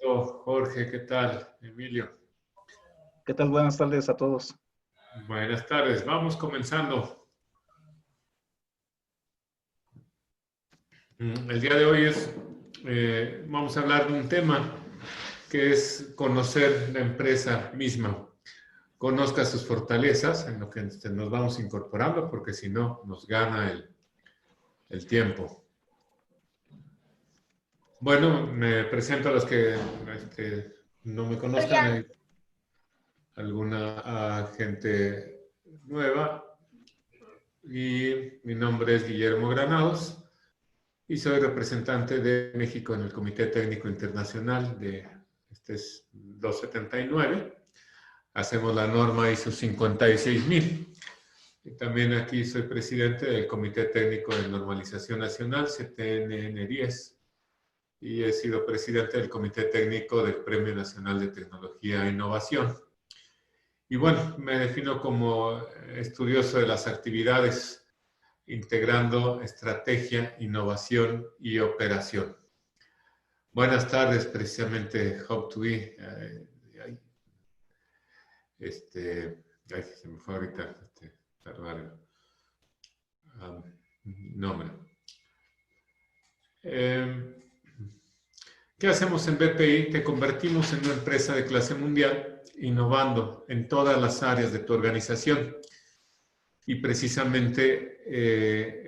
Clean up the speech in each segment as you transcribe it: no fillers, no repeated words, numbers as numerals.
Jorge, ¿qué tal? Emilio. ¿Qué tal? Buenas tardes a todos. Buenas tardes. Vamos comenzando. El día de hoy vamos a hablar de un tema que es conocer la empresa misma. Conozca sus fortalezas en lo que nos vamos incorporando, porque si no, nos gana el tiempo. Bueno, me presento a los que no me conozcan. Hay alguna gente nueva. Y mi nombre es Guillermo Granados y soy representante de México en el Comité Técnico Internacional de este es 279. Hacemos la norma ISO 56000. Y también aquí soy presidente del Comité Técnico de Normalización Nacional, CTNN10, y he sido presidente del Comité Técnico del Premio Nacional de Tecnología e Innovación. Y bueno, me defino como estudioso de las actividades integrando estrategia, innovación y operación. Buenas tardes, precisamente Hope to Be. Se me fue ahorita nombre. ¿Qué hacemos en BPI? Te convertimos en una empresa de clase mundial, innovando en todas las áreas de tu organización. Y precisamente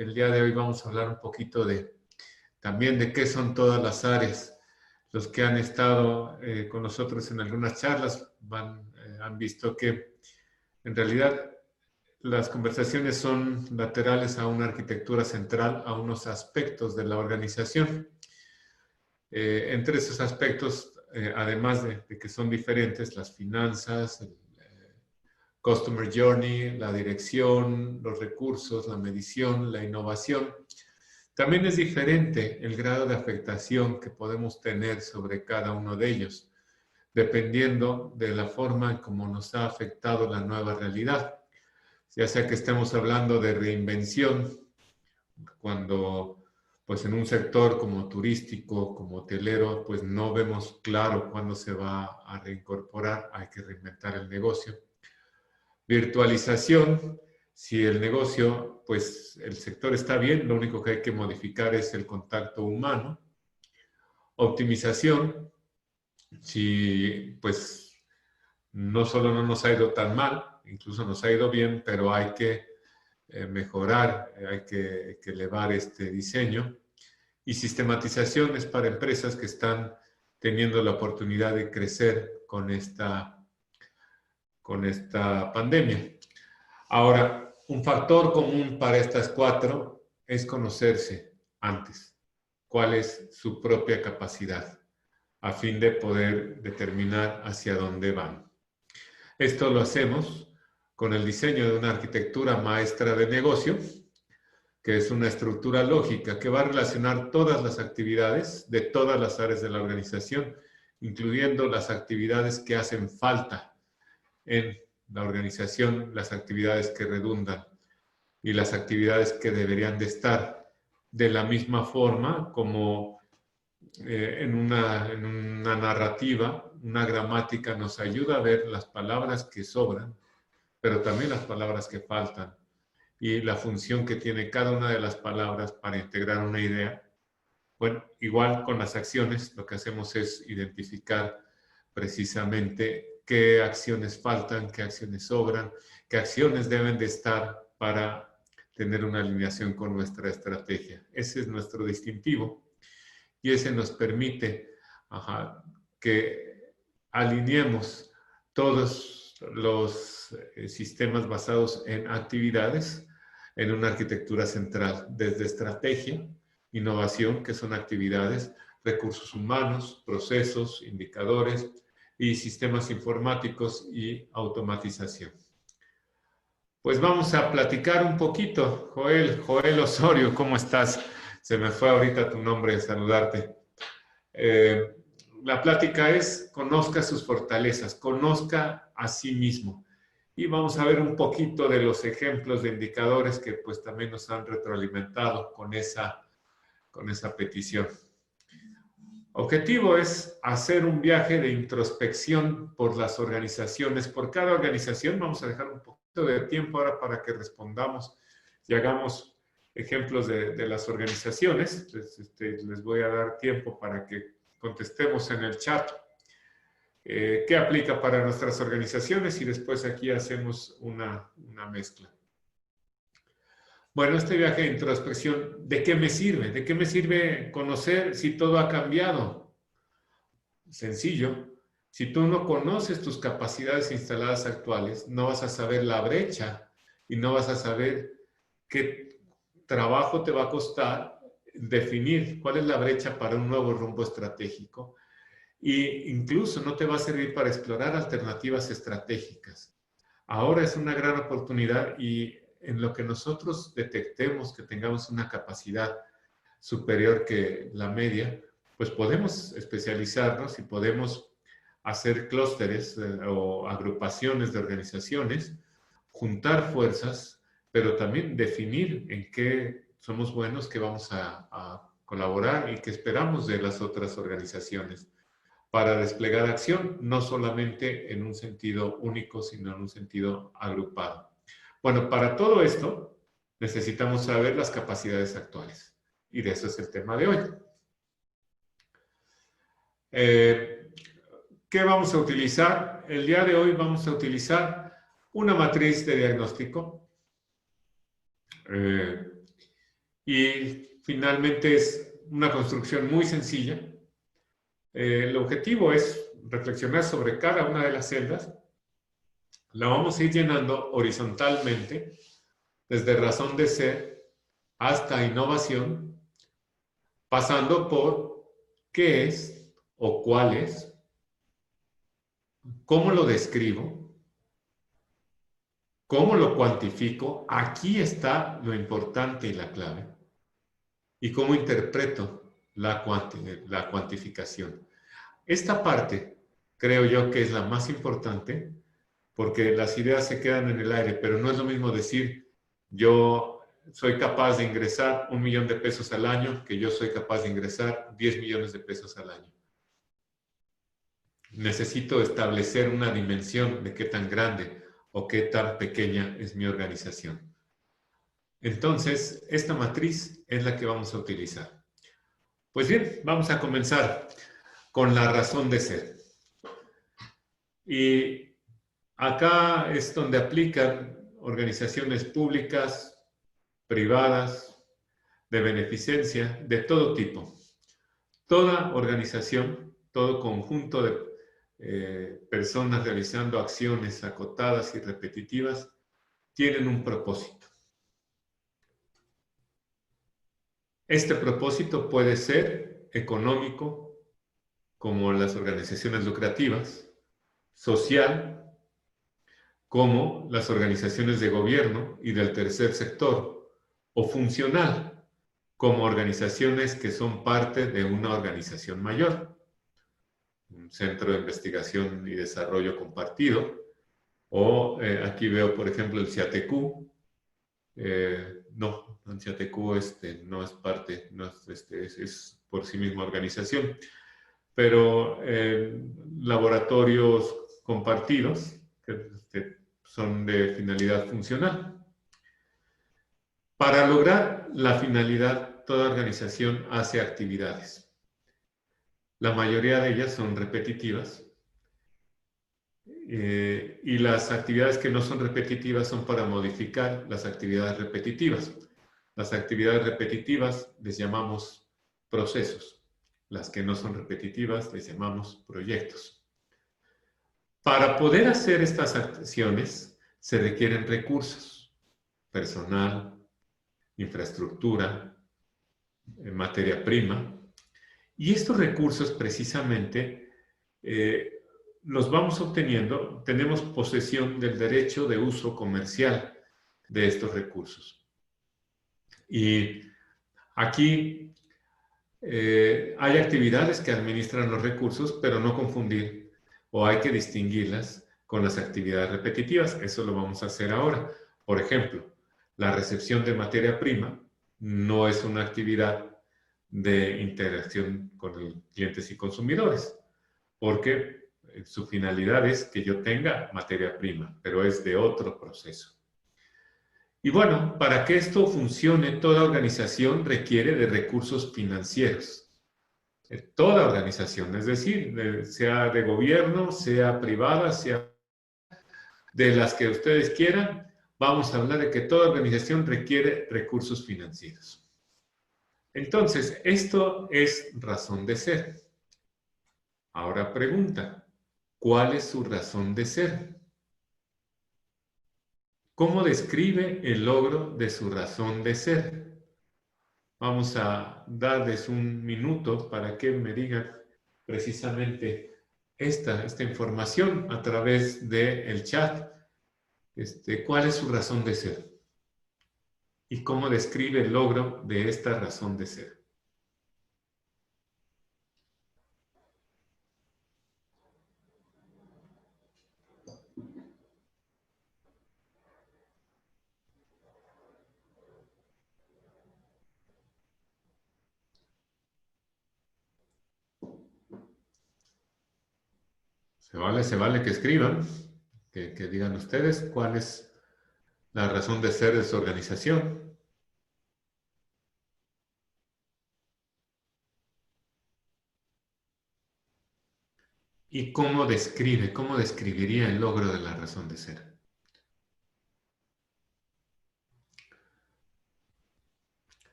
el día de hoy vamos a hablar un poquito también de qué son todas las áreas. Los que han estado con nosotros en algunas charlas han visto que en realidad las conversaciones son laterales a una arquitectura central, a unos aspectos de la organización. Entre esos aspectos, además de que son diferentes, las finanzas, el Customer Journey, la dirección, los recursos, la medición, la innovación. También es diferente el grado de afectación que podemos tener sobre cada uno de ellos, dependiendo de la forma en cómo nos ha afectado la nueva realidad. Ya sea que estemos hablando de reinvención, cuando pues en un sector como turístico, como hotelero, pues no vemos claro cuándo se va a reincorporar, hay que reinventar el negocio. Virtualización, si el negocio, pues el sector está bien, lo único que hay que modificar es el contacto humano. Optimización, si pues no solo no nos ha ido tan mal, incluso nos ha ido bien, pero hay que mejorar, hay que elevar este diseño. Y sistematización es para empresas que están teniendo la oportunidad de crecer con esta pandemia. Ahora, un factor común para estas cuatro es conocerse antes cuál es su propia capacidad a fin de poder determinar hacia dónde van. Esto lo hacemos con el diseño de una arquitectura maestra de negocio, que es una estructura lógica que va a relacionar todas las actividades de todas las áreas de la organización, incluyendo las actividades que hacen falta en la organización, las actividades que redundan y las actividades que deberían de estar de la misma forma como en una narrativa, una gramática nos ayuda a ver las palabras que sobran, pero también las palabras que faltan y la función que tiene cada una de las palabras para integrar una idea. Bueno, igual con las acciones, lo que hacemos es identificar precisamente qué acciones faltan, qué acciones sobran, qué acciones deben de estar para tener una alineación con nuestra estrategia. Ese es nuestro distintivo y ese nos permite que alineemos todos los sistemas basados en actividades en una arquitectura central, desde estrategia, innovación, que son actividades, recursos humanos, procesos, indicadores y sistemas informáticos y automatización. Pues vamos a platicar un poquito. Joel Osorio, ¿cómo estás? Se me fue ahorita tu nombre, saludarte. La plática es, conozca sus fortalezas, conozca a sí mismo. Y vamos a ver un poquito de los ejemplos de indicadores que pues también nos han retroalimentado con esa petición. Objetivo es hacer un viaje de introspección por las organizaciones, por cada organización. Vamos a dejar un poquito de tiempo ahora para que respondamos y hagamos ejemplos de las organizaciones. Les voy a dar tiempo para que contestemos en el chat qué aplica para nuestras organizaciones y después aquí hacemos una mezcla. Bueno, este viaje de introspección, ¿de qué me sirve? ¿De qué me sirve conocer si todo ha cambiado? Sencillo. Si tú no conoces tus capacidades instaladas actuales, no vas a saber la brecha y no vas a saber qué trabajo te va a costar definir cuál es la brecha para un nuevo rumbo estratégico. E incluso no te va a servir para explorar alternativas estratégicas. Ahora es una gran oportunidad y en lo que nosotros detectemos que tengamos una capacidad superior que la media, pues podemos especializarnos y podemos hacer clústeres o agrupaciones de organizaciones, juntar fuerzas, pero también definir en qué somos buenos, qué vamos a colaborar y qué esperamos de las otras organizaciones para desplegar acción, no solamente en un sentido único, sino en un sentido agrupado. Bueno, para todo esto necesitamos saber las capacidades actuales. Y de eso es el tema de hoy. ¿Qué vamos a utilizar? El día de hoy vamos a utilizar una matriz de diagnóstico. Y finalmente es una construcción muy sencilla. El objetivo es reflexionar sobre cada una de las celdas. La vamos a ir llenando horizontalmente, desde razón de ser hasta innovación, pasando por qué es o cuál es, cómo lo describo, cómo lo cuantifico, aquí está lo importante y la clave, y cómo interpreto la cuantificación. Esta parte creo yo que es la más importante porque las ideas se quedan en el aire, pero no es lo mismo decir yo soy capaz de ingresar 1 millón de pesos al año que yo soy capaz de ingresar 10 millones de pesos al año. Necesito establecer una dimensión de qué tan grande o qué tan pequeña es mi organización. Entonces, esta matriz es la que vamos a utilizar. Pues bien, vamos a comenzar con la razón de ser. Y acá es donde aplican organizaciones públicas, privadas, de beneficencia, de todo tipo. Toda organización, todo conjunto de personas realizando acciones acotadas y repetitivas, tienen un propósito. Este propósito puede ser económico, como las organizaciones lucrativas, social, como las organizaciones de gobierno y del tercer sector, o funcional, como organizaciones que son parte de una organización mayor, un centro de investigación y desarrollo compartido, o aquí veo, por ejemplo, el CIATQ. No, el CIATQ no es parte, no es por sí misma organización, pero laboratorios compartidos que son de finalidad funcional. Para lograr la finalidad, toda organización hace actividades. La mayoría de ellas son repetitivas y las actividades que no son repetitivas son para modificar las actividades repetitivas. Las actividades repetitivas les llamamos procesos. Las que no son repetitivas les llamamos proyectos. Para poder hacer estas acciones se requieren recursos, personal, infraestructura, materia prima. Y estos recursos precisamente los vamos obteniendo, tenemos posesión del derecho de uso comercial de estos recursos. Y aquí hay actividades que administran los recursos, pero no confundir o hay que distinguirlas con las actividades repetitivas. Eso lo vamos a hacer ahora. Por ejemplo, la recepción de materia prima no es una actividad de interacción con clientes y consumidores, porque su finalidad es que yo tenga materia prima, pero es de otro proceso. Y bueno, para que esto funcione, toda organización requiere de recursos financieros. Toda organización, es decir, sea de gobierno, sea privada, sea de las que ustedes quieran, vamos a hablar de que toda organización requiere recursos financieros. Entonces, esto es razón de ser. Ahora pregunta, ¿cuál es su razón de ser? ¿Cómo describe el logro de su razón de ser? Vamos a darles un minuto para que me digan precisamente esta información a través del chat. ¿Cuál es su razón de ser? ¿Y cómo describe el logro de esta razón de ser? Se vale que escriban, que digan ustedes cuál es la razón de ser de su organización. ¿Y cómo describiría el logro de la razón de ser?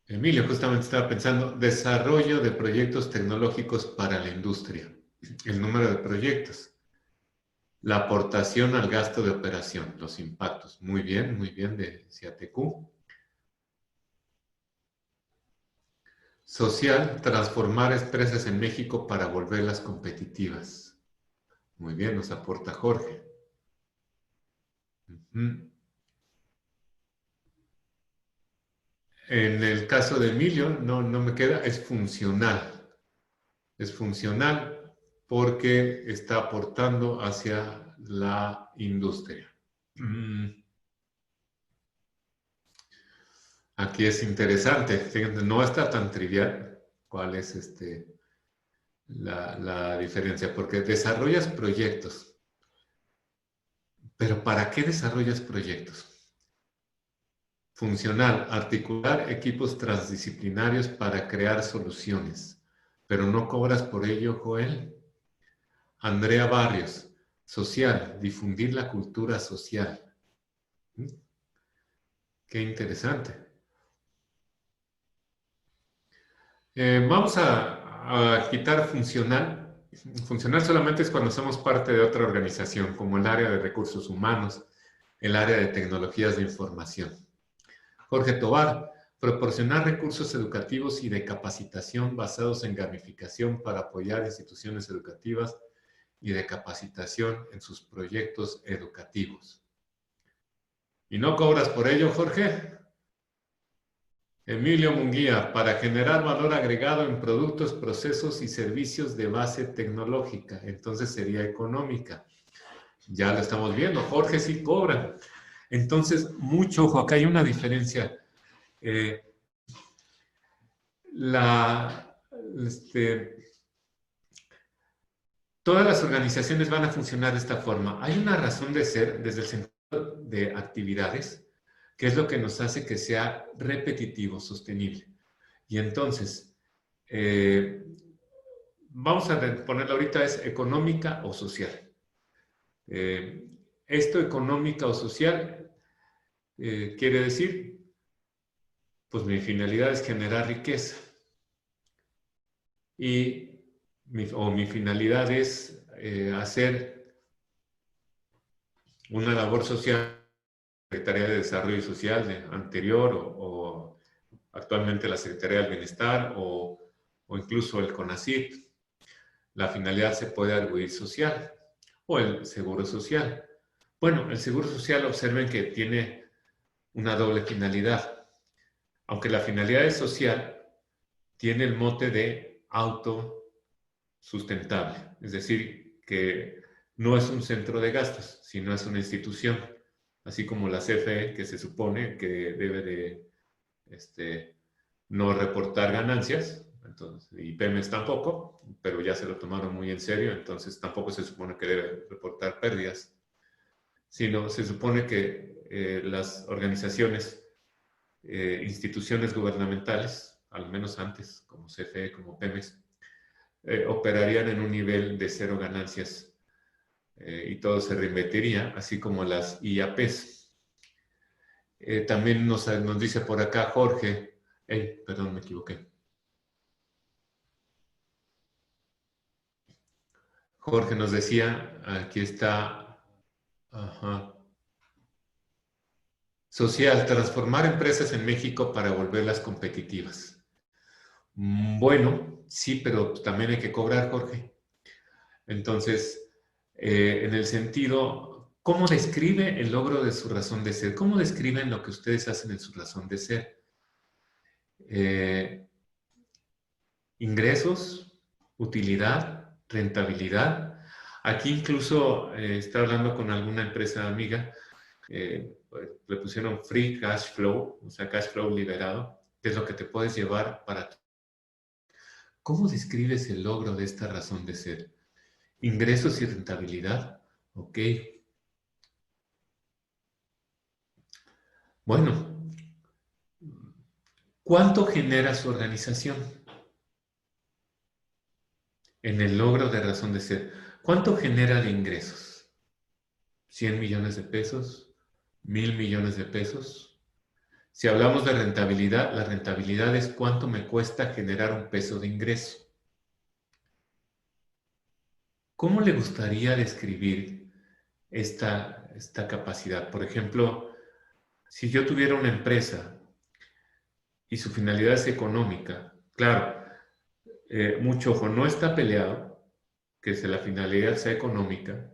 Emilio justamente estaba pensando, desarrollo de proyectos tecnológicos para la industria. El número de proyectos. La aportación al gasto de operación, los impactos. Muy bien de CIATQ. Social, transformar empresas en México para volverlas competitivas. Muy bien, nos aporta Jorge. En el caso de Emilio, no me queda, es funcional. Es funcional porque está aportando hacia la industria. Aquí es interesante, fíjense, no está tan trivial cuál es la diferencia, porque desarrollas proyectos. ¿Pero para qué desarrollas proyectos? Funcional, articular equipos transdisciplinarios para crear soluciones. Pero no cobras por ello, Joel. Andrea Barrios, social, difundir la cultura social. Qué interesante. Vamos a quitar funcional. Funcional solamente es cuando somos parte de otra organización, como el área de recursos humanos, el área de tecnologías de información. Jorge Tobar, proporcionar recursos educativos y de capacitación basados en gamificación para apoyar instituciones educativas y de capacitación en sus proyectos educativos. ¿Y no cobras por ello, Jorge? Emilio Munguía, para generar valor agregado en productos, procesos y servicios de base tecnológica. Entonces sería económica. Ya lo estamos viendo. Jorge sí cobra. Entonces, mucho ojo, acá hay una diferencia. Todas las organizaciones van a funcionar de esta forma. Hay una razón de ser desde el sentido de actividades, que es lo que nos hace que sea repetitivo, sostenible. Y entonces, vamos a ponerlo ahorita, es económica o social. Esto económica o social quiere decir, pues mi finalidad es generar riqueza. Y mi finalidad es hacer una labor social, Secretaría de Desarrollo Social anterior o actualmente la Secretaría del Bienestar o incluso el CONACYT. La finalidad se puede arguir social o el seguro social. Bueno, el seguro social, observen que tiene una doble finalidad. Aunque la finalidad es social, tiene el mote de autosustentable. Es decir, que no es un centro de gastos, sino es una institución. Así como la CFE, que se supone que debe de no reportar ganancias, entonces, y Pemex tampoco, pero ya se lo tomaron muy en serio, entonces tampoco se supone que debe reportar pérdidas, sino se supone que las organizaciones, instituciones gubernamentales, al menos antes, como CFE, como Pemex, operarían en un nivel de cero ganancias y todo se reinvertiría, así como las IAPs. También nos dice por acá Jorge, perdón, me equivoqué. Jorge nos decía, aquí está, ajá, social, transformar empresas en México para volverlas competitivas. Bueno, sí, pero también hay que cobrar, Jorge. Entonces, en el sentido, ¿cómo describe el logro de su razón de ser? ¿Cómo describen lo que ustedes hacen en su razón de ser? Ingresos, utilidad, rentabilidad. Aquí incluso está hablando con alguna empresa amiga, pues, le pusieron free cash flow, o sea, cash flow liberado, que es lo que te puedes llevar para... ¿Cómo describes el logro de esta razón de ser? Ingresos y rentabilidad. Ok. Bueno, ¿cuánto genera su organización en el logro de razón de ser? ¿Cuánto genera de ingresos? ¿100 millones de pesos? ¿1000 millones de pesos? Si hablamos de rentabilidad, la rentabilidad es cuánto me cuesta generar un peso de ingreso. ¿Cómo le gustaría describir esta capacidad? Por ejemplo, si yo tuviera una empresa y su finalidad es económica, claro, mucho ojo, no está peleado que la finalidad sea económica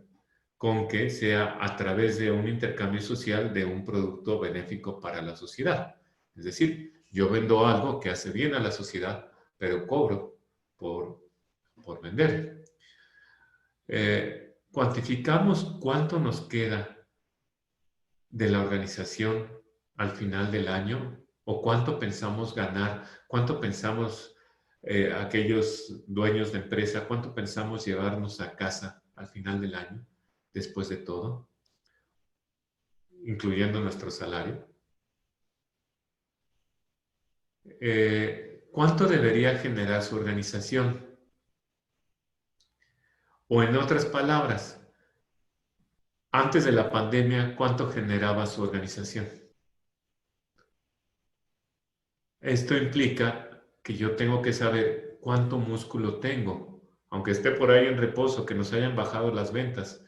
con que sea a través de un intercambio social de un producto benéfico para la sociedad. Es decir, yo vendo algo que hace bien a la sociedad, pero cobro por vender. Cuantificamos cuánto nos queda de la organización al final del año o cuánto pensamos ganar, cuánto pensamos aquellos dueños de empresa, cuánto pensamos llevarnos a casa al final del año, después de todo, incluyendo nuestro salario. ¿Cuánto debería generar su organización? O en otras palabras, antes de la pandemia, ¿cuánto generaba su organización? Esto implica que yo tengo que saber cuánto músculo tengo, aunque esté por ahí en reposo, que nos hayan bajado las ventas.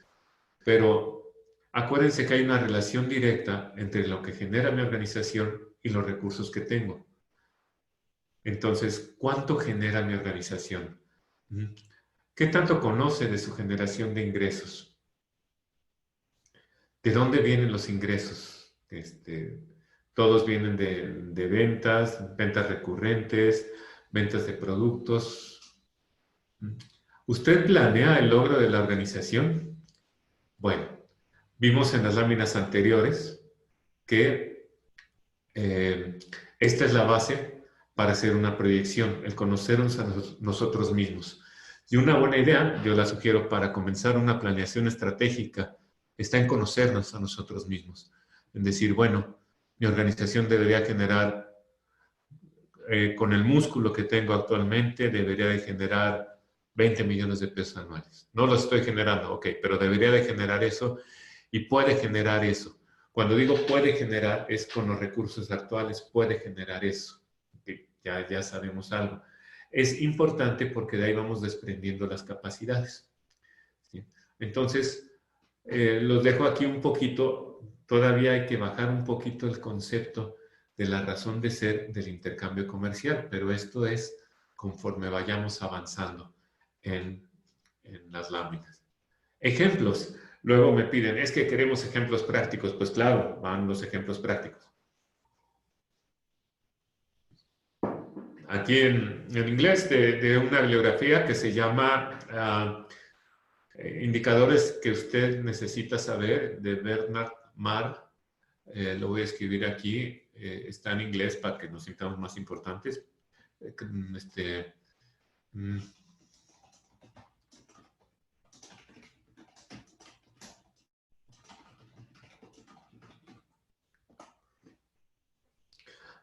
Pero acuérdense que hay una relación directa entre lo que genera mi organización y los recursos que tengo. Entonces, ¿cuánto genera mi organización? ¿Qué tanto conoce de su generación de ingresos? ¿De dónde vienen los ingresos? Todos vienen de ventas, ventas recurrentes, ventas de productos. ¿Usted planea el logro de la organización? Bueno, vimos en las láminas anteriores que esta es la base para hacer una proyección, el conocernos a nosotros mismos. Y una buena idea, yo la sugiero para comenzar una planeación estratégica, está en conocernos a nosotros mismos. En decir, bueno, mi organización debería generar, con el músculo que tengo actualmente, debería de generar 20 millones de pesos anuales. No lo estoy generando, ok, pero debería de generar eso y puede generar eso. Cuando digo puede generar, es con los recursos actuales, puede generar eso. Ya sabemos algo. Es importante porque de ahí vamos desprendiendo las capacidades. ¿Sí? Entonces, los dejo aquí un poquito. Todavía hay que bajar un poquito el concepto de la razón de ser del intercambio comercial, pero esto es conforme vayamos avanzando en las láminas. Ejemplos. Luego me piden, es que queremos ejemplos prácticos. Pues claro, van los ejemplos prácticos. Aquí en inglés de una bibliografía que se llama Indicadores que usted necesita saber, de Bernard Marr. Lo voy a escribir aquí. está en inglés para que nos sintamos más importantes.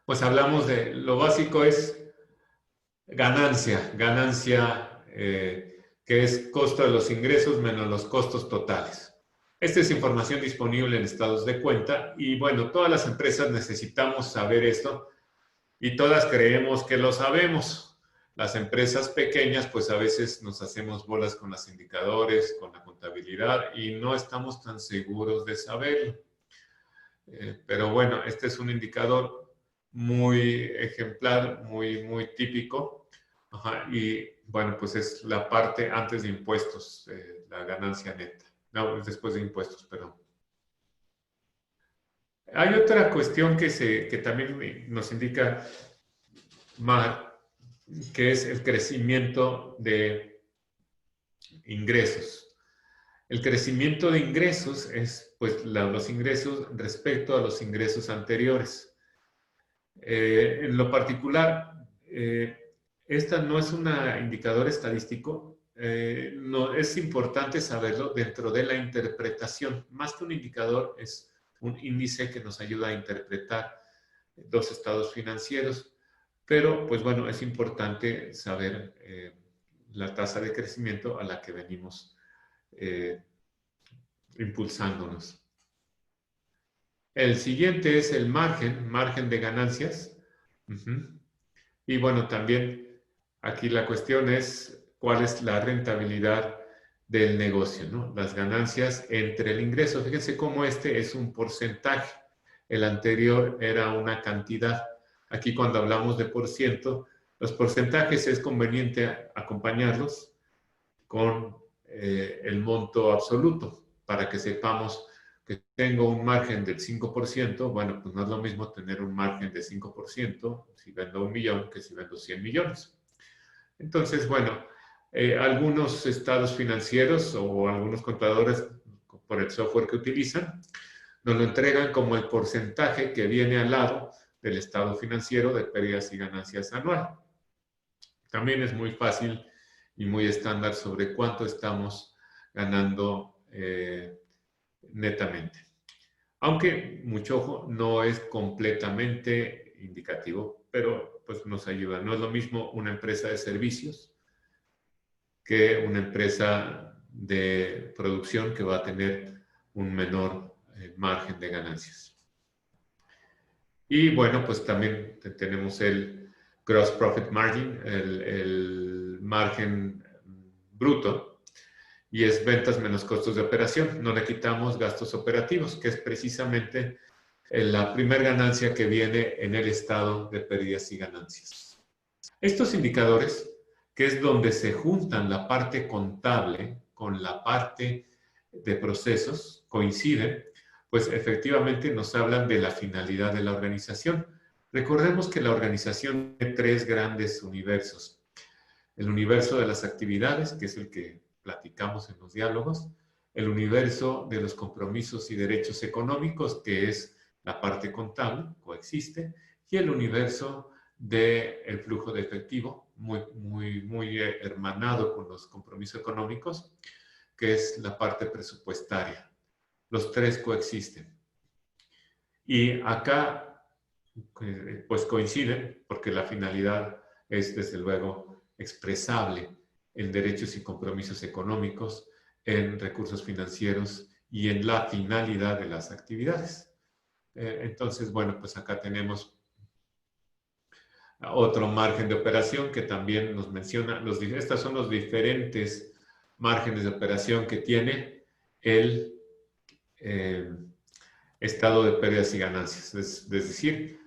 Pues hablamos de, lo básico es ganancia, que es costo de los ingresos menos los costos totales. Esta es información disponible en estados de cuenta y bueno, todas las empresas necesitamos saber esto y todas creemos que lo sabemos. Las empresas pequeñas pues a veces nos hacemos bolas con los indicadores, con la contabilidad y no estamos tan seguros de saberlo. Pero bueno, este es un indicador muy ejemplar, muy típico. Ajá, y bueno, pues es la parte antes de impuestos, la ganancia neta. No, después de impuestos, perdón. Hay otra cuestión que también nos indica Mar, que es el crecimiento de ingresos. El crecimiento de ingresos es pues los ingresos respecto a los ingresos anteriores. En lo particular, esta no es un indicador estadístico, no, es importante saberlo dentro de la interpretación. Más que un indicador, es un índice que nos ayuda a interpretar los estados financieros. Pero, pues bueno, es importante saber la tasa de crecimiento a la que venimos impulsándonos. El siguiente es el margen de ganancias. Y bueno, también aquí la cuestión es cuál es la rentabilidad del negocio, ¿no? Las ganancias entre el ingreso. Fíjense cómo este es un porcentaje. El anterior era una cantidad. Aquí cuando hablamos de por ciento, los porcentajes es conveniente acompañarlos con el monto absoluto para que sepamos que tengo un margen del 5%, bueno, pues no es lo mismo tener un margen de 5% si vendo 1 millón que si vendo 100 millones. Entonces, bueno, algunos estados financieros o algunos contadores por el software que utilizan nos lo entregan como el porcentaje que viene al lado del estado financiero de pérdidas y ganancias anual. También es muy fácil y muy estándar sobre cuánto estamos ganando netamente. Aunque, mucho ojo, no es completamente indicativo, pero pues nos ayuda. No es lo mismo una empresa de servicios que una empresa de producción que va a tener un menor margen de ganancias. Y bueno, pues también tenemos el gross profit margin, el margen bruto, y es ventas menos costos de operación. No le quitamos gastos operativos, que es precisamente la primera ganancia que viene en el estado de pérdidas y ganancias. Estos indicadores, que es donde se juntan la parte contable con la parte de procesos, coinciden, pues efectivamente nos hablan de la finalidad de la organización. Recordemos que la organización tiene 3 grandes universos. El universo de las actividades, que es el que platicamos en los diálogos, el universo de los compromisos y derechos económicos, que es la parte contable, coexiste, y el universo del flujo de efectivo, muy hermanado con los compromisos económicos, que es la parte presupuestaria. Los 3 coexisten. Y acá, pues coinciden, porque la finalidad es, desde luego, expresable en derechos y compromisos económicos, en recursos financieros y en la finalidad de las actividades. Entonces, bueno, pues acá tenemos otro margen de operación que también nos menciona, estos son los diferentes márgenes de operación que tiene el estado de pérdidas y ganancias, es decir,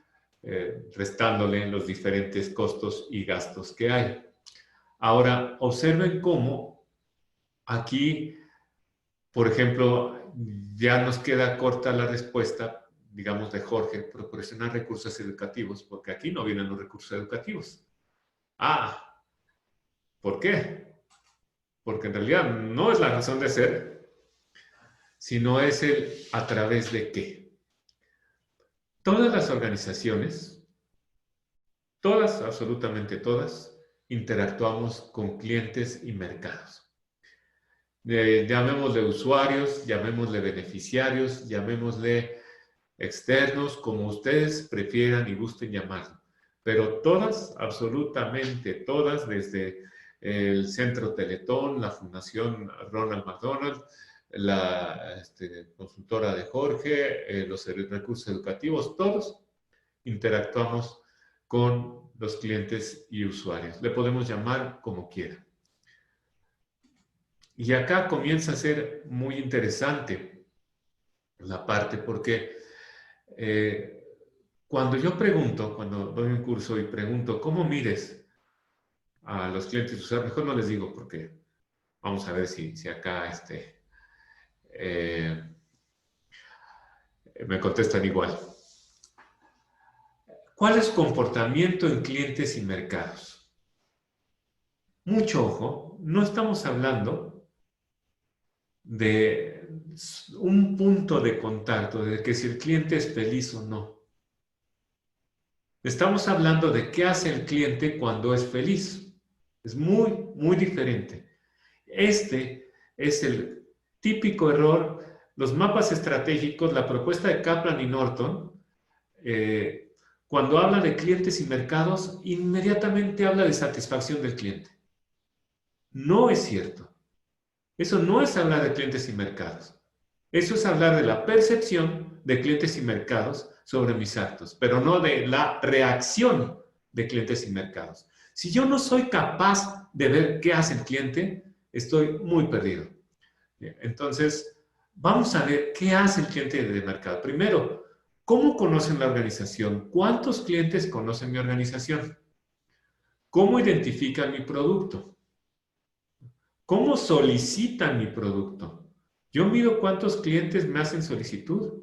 restándole los diferentes costos y gastos que hay. Ahora, observen cómo aquí, por ejemplo, ya nos queda corta la respuesta, digamos, de Jorge, proporcionar recursos educativos, porque aquí no vienen los recursos educativos. Ah, ¿por qué? Porque en realidad no es la razón de ser, sino es el a través de qué. Todas las organizaciones, todas, absolutamente todas, interactuamos con clientes y mercados. Llamémosle usuarios, llamémosle beneficiarios, llamémosle externos, como ustedes prefieran y gusten llamarlo. Pero todas, absolutamente todas, desde el Centro Teletón, la Fundación Ronald McDonald, la consultora de Jorge, los recursos educativos, todos interactuamos con los clientes y usuarios. Le podemos llamar como quiera. Y acá comienza a ser muy interesante la parte porque cuando yo pregunto, cuando doy un curso y pregunto, ¿cómo mires a los clientes y usuarios? Mejor no les digo porque vamos a ver si acá eh, me contestan igual. ¿Cuál es comportamiento en clientes y mercados? Mucho ojo, no estamos hablando de un punto de contacto, de que si el cliente es feliz o no. Estamos hablando de qué hace el cliente cuando es feliz. Es muy, muy diferente. Este es el típico error. Los mapas estratégicos, la propuesta de Kaplan y Norton, cuando habla de clientes y mercados, inmediatamente habla de satisfacción del cliente. No es cierto. Eso no es hablar de clientes y mercados. Eso es hablar de la percepción de clientes y mercados sobre mis actos, pero no de la reacción de clientes y mercados. Si yo no soy capaz de ver qué hace el cliente, estoy muy perdido. Entonces, vamos a ver qué hace el cliente de mercado. Primero, ¿cómo conocen la organización? ¿Cuántos clientes conocen mi organización? ¿Cómo identifican mi producto? ¿Cómo solicitan mi producto? Yo mido cuántos clientes me hacen solicitud.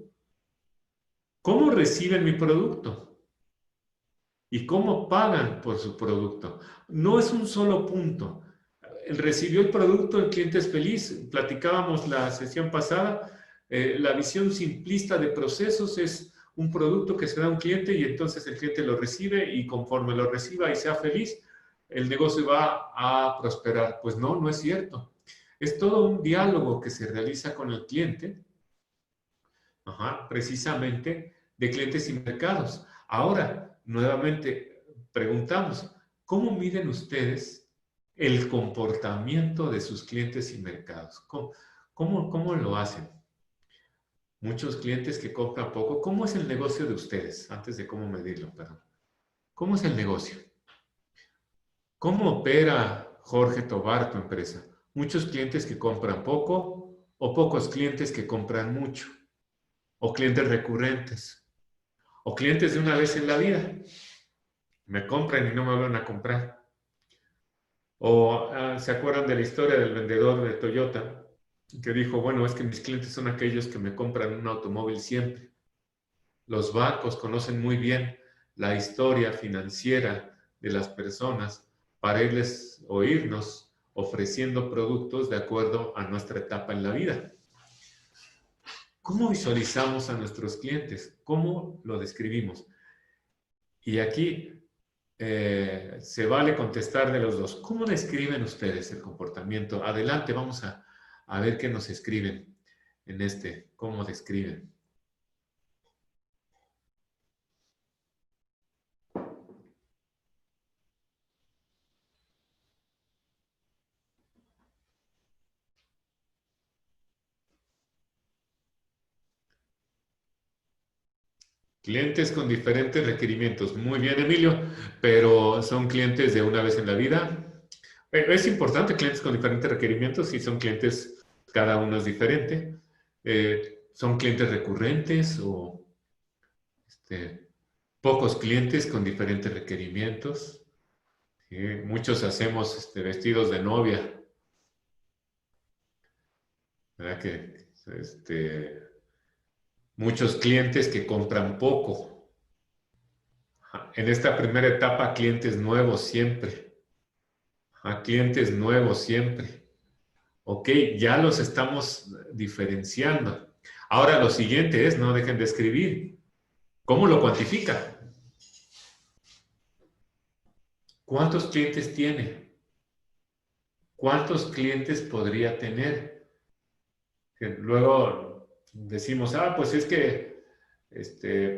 ¿Cómo reciben mi producto? ¿Y cómo pagan por su producto? No es un solo punto. Recibió el producto, el cliente es feliz. Platicábamos la sesión pasada. La visión simplista de procesos es un producto que se da a un cliente y entonces el cliente lo recibe y conforme lo reciba y sea feliz, el negocio va a prosperar. Pues no, no es cierto. Es todo un diálogo que se realiza con el cliente, precisamente de clientes y mercados. Ahora, nuevamente preguntamos, ¿cómo miden ustedes el comportamiento de sus clientes y mercados? ¿Cómo lo hacen? Muchos clientes que compran poco. ¿Cómo es el negocio de ustedes? Antes de cómo medirlo, perdón. ¿Cómo es el negocio? ¿Cómo opera Jorge Tobar, tu empresa? ¿Muchos clientes que compran poco o pocos clientes que compran mucho? ¿O clientes recurrentes? ¿O clientes de una vez en la vida? Me compran y no me vuelven a comprar. ¿O se acuerdan de la historia del vendedor de Toyota que dijo, bueno, es que mis clientes son aquellos que me compran un automóvil siempre? Los bancos conocen muy bien la historia financiera de las personas para irles o irnos ofreciendo productos de acuerdo a nuestra etapa en la vida. ¿Cómo visualizamos a nuestros clientes? ¿Cómo lo describimos? Y aquí se vale contestar de los dos. ¿Cómo describen ustedes el comportamiento? Adelante, vamos a ver qué nos escriben en ¿cómo describen? Clientes con diferentes requerimientos. Muy bien, Emilio, pero son clientes de una vez en la vida. Es importante, clientes con diferentes requerimientos, y son clientes, cada uno es diferente. ¿Son clientes recurrentes o pocos clientes con diferentes requerimientos? ¿Sí? Muchos hacemos vestidos de novia, ¿verdad? Muchos clientes que compran poco. En esta primera etapa, clientes nuevos siempre. Clientes nuevos siempre. Ok, ya los estamos diferenciando. Ahora lo siguiente es, no dejen de escribir. ¿Cómo lo cuantifica? ¿Cuántos clientes tiene? ¿Cuántos clientes podría tener? Que luego decimos, pues es que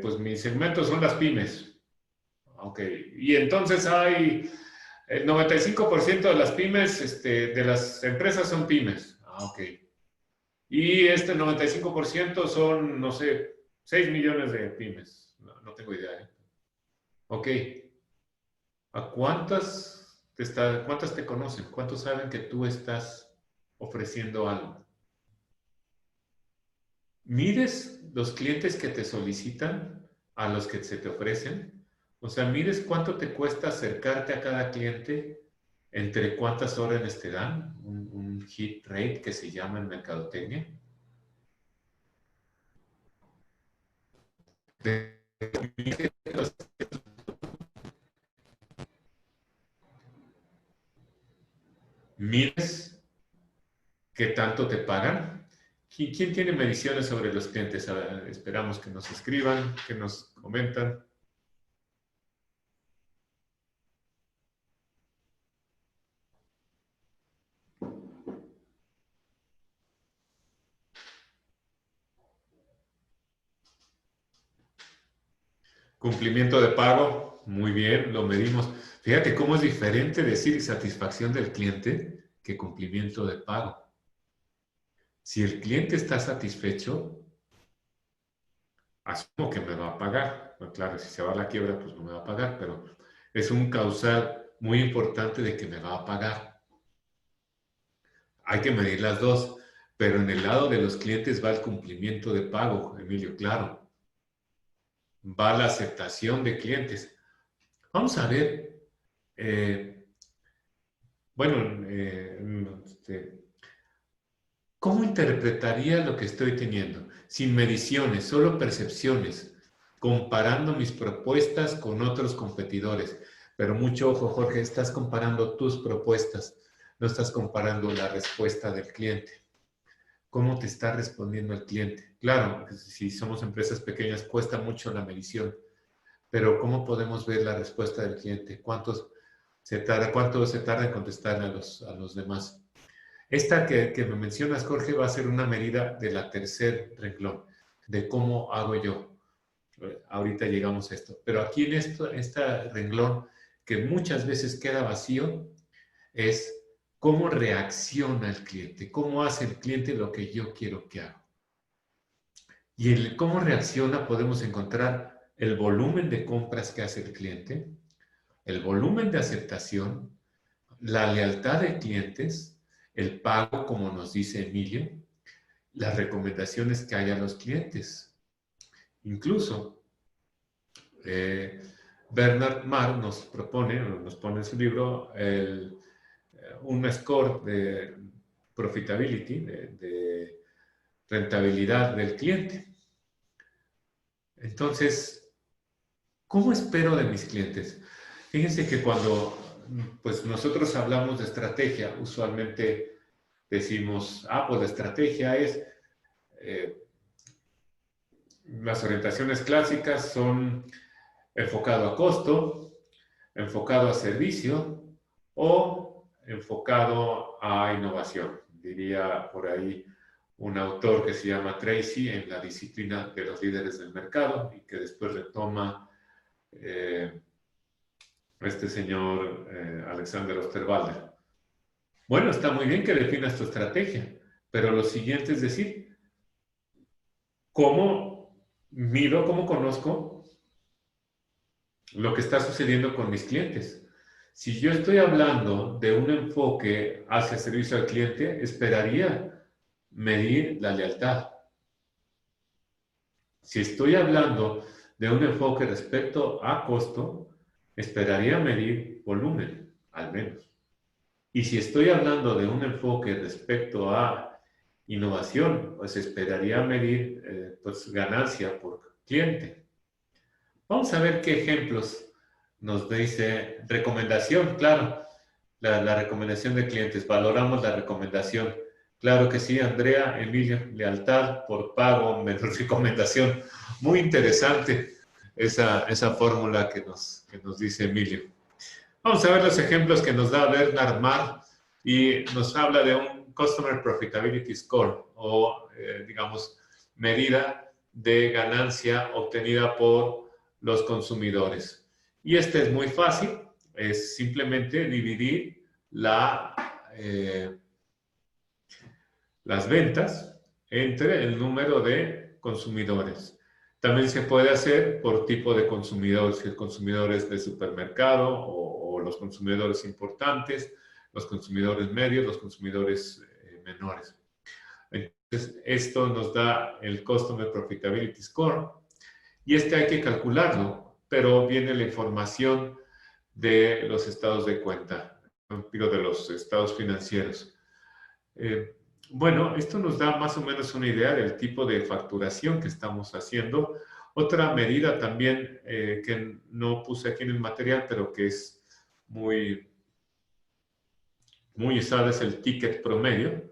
pues mis segmentos son las pymes. Ok, y entonces hay el 95% de las pymes, de las empresas son pymes. Ok. Y este 95% son, no sé, 6 millones de pymes. No tengo idea. Ok. ¿A cuántas te conocen? ¿Cuántos saben que tú estás ofreciendo algo? ¿Mides los clientes que te solicitan a los que se te ofrecen? O sea, ¿mides cuánto te cuesta acercarte a cada cliente? ¿Entre cuántas órdenes te dan? Un hit rate que se llama en mercadotecnia. ¿Mides qué tanto te pagan? ¿Quién tiene mediciones sobre los clientes? A ver, esperamos que nos escriban, que nos comentan. Cumplimiento de pago, muy bien, lo medimos. Fíjate cómo es diferente decir satisfacción del cliente que cumplimiento de pago. Si el cliente está satisfecho, asumo que me va a pagar. Bueno, claro, si se va a la quiebra, pues no me va a pagar, pero es un causal muy importante de que me va a pagar. Hay que medir las dos, pero en el lado de los clientes va el cumplimiento de pago, Emilio, claro. Va la aceptación de clientes. Vamos a ver, bueno, ¿cómo interpretaría lo que estoy teniendo? Sin mediciones, solo percepciones, comparando mis propuestas con otros competidores. Pero mucho ojo, Jorge, estás comparando tus propuestas, no estás comparando la respuesta del cliente. ¿Cómo te está respondiendo el cliente? Claro, si somos empresas pequeñas cuesta mucho la medición, pero ¿cómo podemos ver la respuesta del cliente? ¿Cuánto se tarda en contestar a los demás? Esta que me mencionas, Jorge, va a ser una medida de la tercer renglón, de cómo hago yo. Ahorita llegamos a esto. Pero aquí en este renglón, que muchas veces queda vacío, es cómo reacciona el cliente, cómo hace el cliente lo que yo quiero que haga. Y en el cómo reacciona podemos encontrar el volumen de compras que hace el cliente, el volumen de aceptación, la lealtad de clientes, el pago, como nos dice Emilio, las recomendaciones que hay a los clientes. Incluso, Bernard Marr nos propone, o nos pone en su libro, un score de profitability, de rentabilidad del cliente. Entonces, ¿cómo espero de mis clientes? Fíjense que cuando pues, nosotros hablamos de estrategia, usualmente decimos, pues la estrategia es, las orientaciones clásicas son enfocado a costo, enfocado a servicio o enfocado a innovación. Diría por ahí un autor que se llama Tracy en la disciplina de los líderes del mercado y que después retoma este señor Alexander Osterwalder. Bueno, está muy bien que definas tu estrategia, pero lo siguiente es decir, ¿cómo mido, cómo conozco lo que está sucediendo con mis clientes? Si yo estoy hablando de un enfoque hacia servicio al cliente, esperaría medir la lealtad. Si estoy hablando de un enfoque respecto a costo, esperaría medir volumen, al menos. Y si estoy hablando de un enfoque respecto a innovación, pues esperaría medir pues, ganancia por cliente. Vamos a ver qué ejemplos nos dice recomendación, claro, la recomendación de clientes. Valoramos la recomendación. Claro que sí, Andrea, Emilio, lealtad por pago, menos recomendación. Muy interesante. esa fórmula que nos dice Emilio. Vamos a ver los ejemplos que nos da Bernard Marr y nos habla de un Customer Profitability Score o, digamos, medida de ganancia obtenida por los consumidores. Y este es muy fácil, es simplemente dividir las ventas entre el número de consumidores. También se puede hacer por tipo de consumidor, si el consumidor es de supermercado o los consumidores importantes, los consumidores medios, los consumidores menores. Entonces, esto nos da el Customer Profitability Score y hay que calcularlo, pero viene la información de los estados de cuenta, digo, de los estados financieros. Bueno, esto nos da más o menos una idea del tipo de facturación que estamos haciendo. Otra medida también que no puse aquí en el material, pero que es muy usada, es el ticket promedio,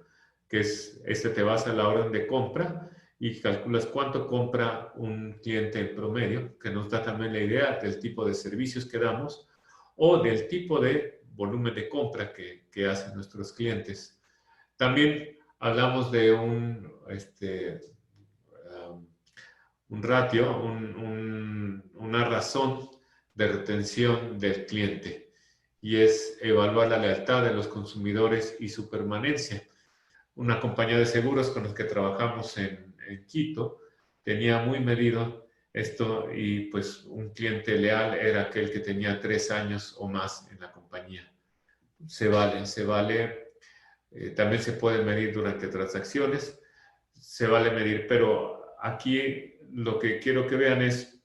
que es, te basa en la orden de compra y calculas cuánto compra un cliente en promedio, que nos da también la idea del tipo de servicios que damos o del tipo de volumen de compra que hacen nuestros clientes. También hablamos de un ratio, una razón de retención del cliente y es evaluar la lealtad de los consumidores y su permanencia. Una compañía de seguros con la que trabajamos en Quito tenía muy medido esto y pues un cliente leal era aquel que tenía 3 años o más en la compañía. Se vale. También se puede medir durante transacciones, se vale medir, pero aquí lo que quiero que vean es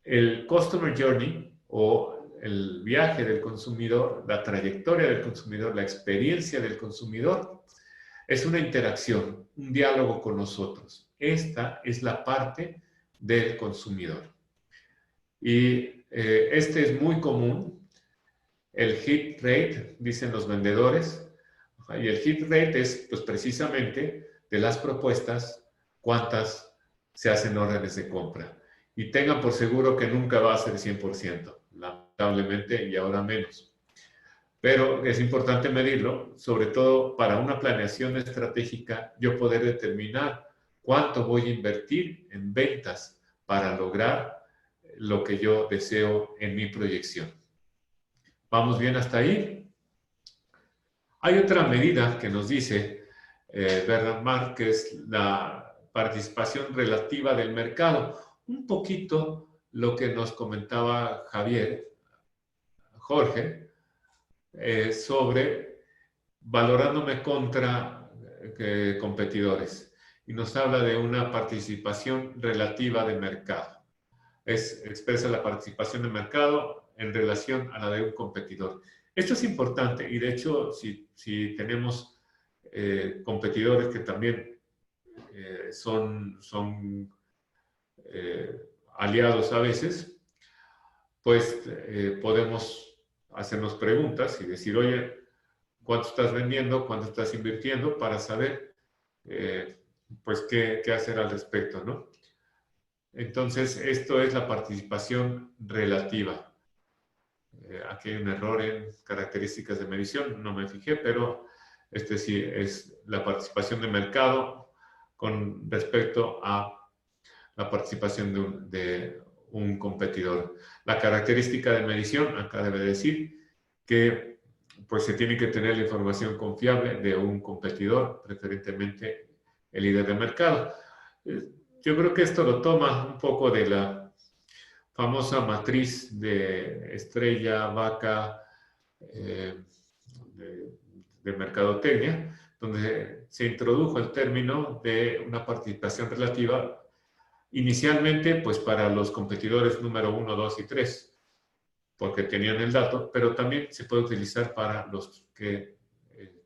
el Customer Journey o el viaje del consumidor, la trayectoria del consumidor, la experiencia del consumidor, es una interacción, un diálogo con nosotros. Esta es la parte del consumidor. Y este es muy común, el hit rate, dicen los vendedores. Y el hit rate es, pues, precisamente de las propuestas, cuántas se hacen órdenes de compra. Y tengan por seguro que nunca va a ser 100%, lamentablemente, y ahora menos. Pero es importante medirlo, sobre todo para una planeación estratégica, yo poder determinar cuánto voy a invertir en ventas para lograr lo que yo deseo en mi proyección. ¿Vamos bien hasta ahí? Hay otra medida que nos dice Bernard Marr, que es la participación relativa del mercado. Un poquito lo que nos comentaba Jorge, sobre valorándome contra competidores. Y nos habla de una participación relativa de mercado. Expresa la participación de mercado en relación a la de un competidor. Esto es importante y de hecho si tenemos competidores que también son aliados a veces, pues podemos hacernos preguntas y decir, oye, ¿cuánto estás vendiendo? ¿Cuánto estás invirtiendo? Para saber pues qué hacer al respecto, ¿no? Entonces, esto es la participación relativa. Aquí hay un error en características de medición, no me fijé, pero este sí es la participación de mercado con respecto a la participación de un competidor. La característica de medición, acá debe decir que pues se tiene que tener la información confiable de un competidor, preferentemente el líder de mercado. Yo creo que esto lo toma un poco de la famosa matriz de Estrella, Vaca, de mercadotecnia, donde se introdujo el término de una participación relativa inicialmente pues para los competidores número 1, 2 y 3, porque tenían el dato, pero también se puede utilizar para los que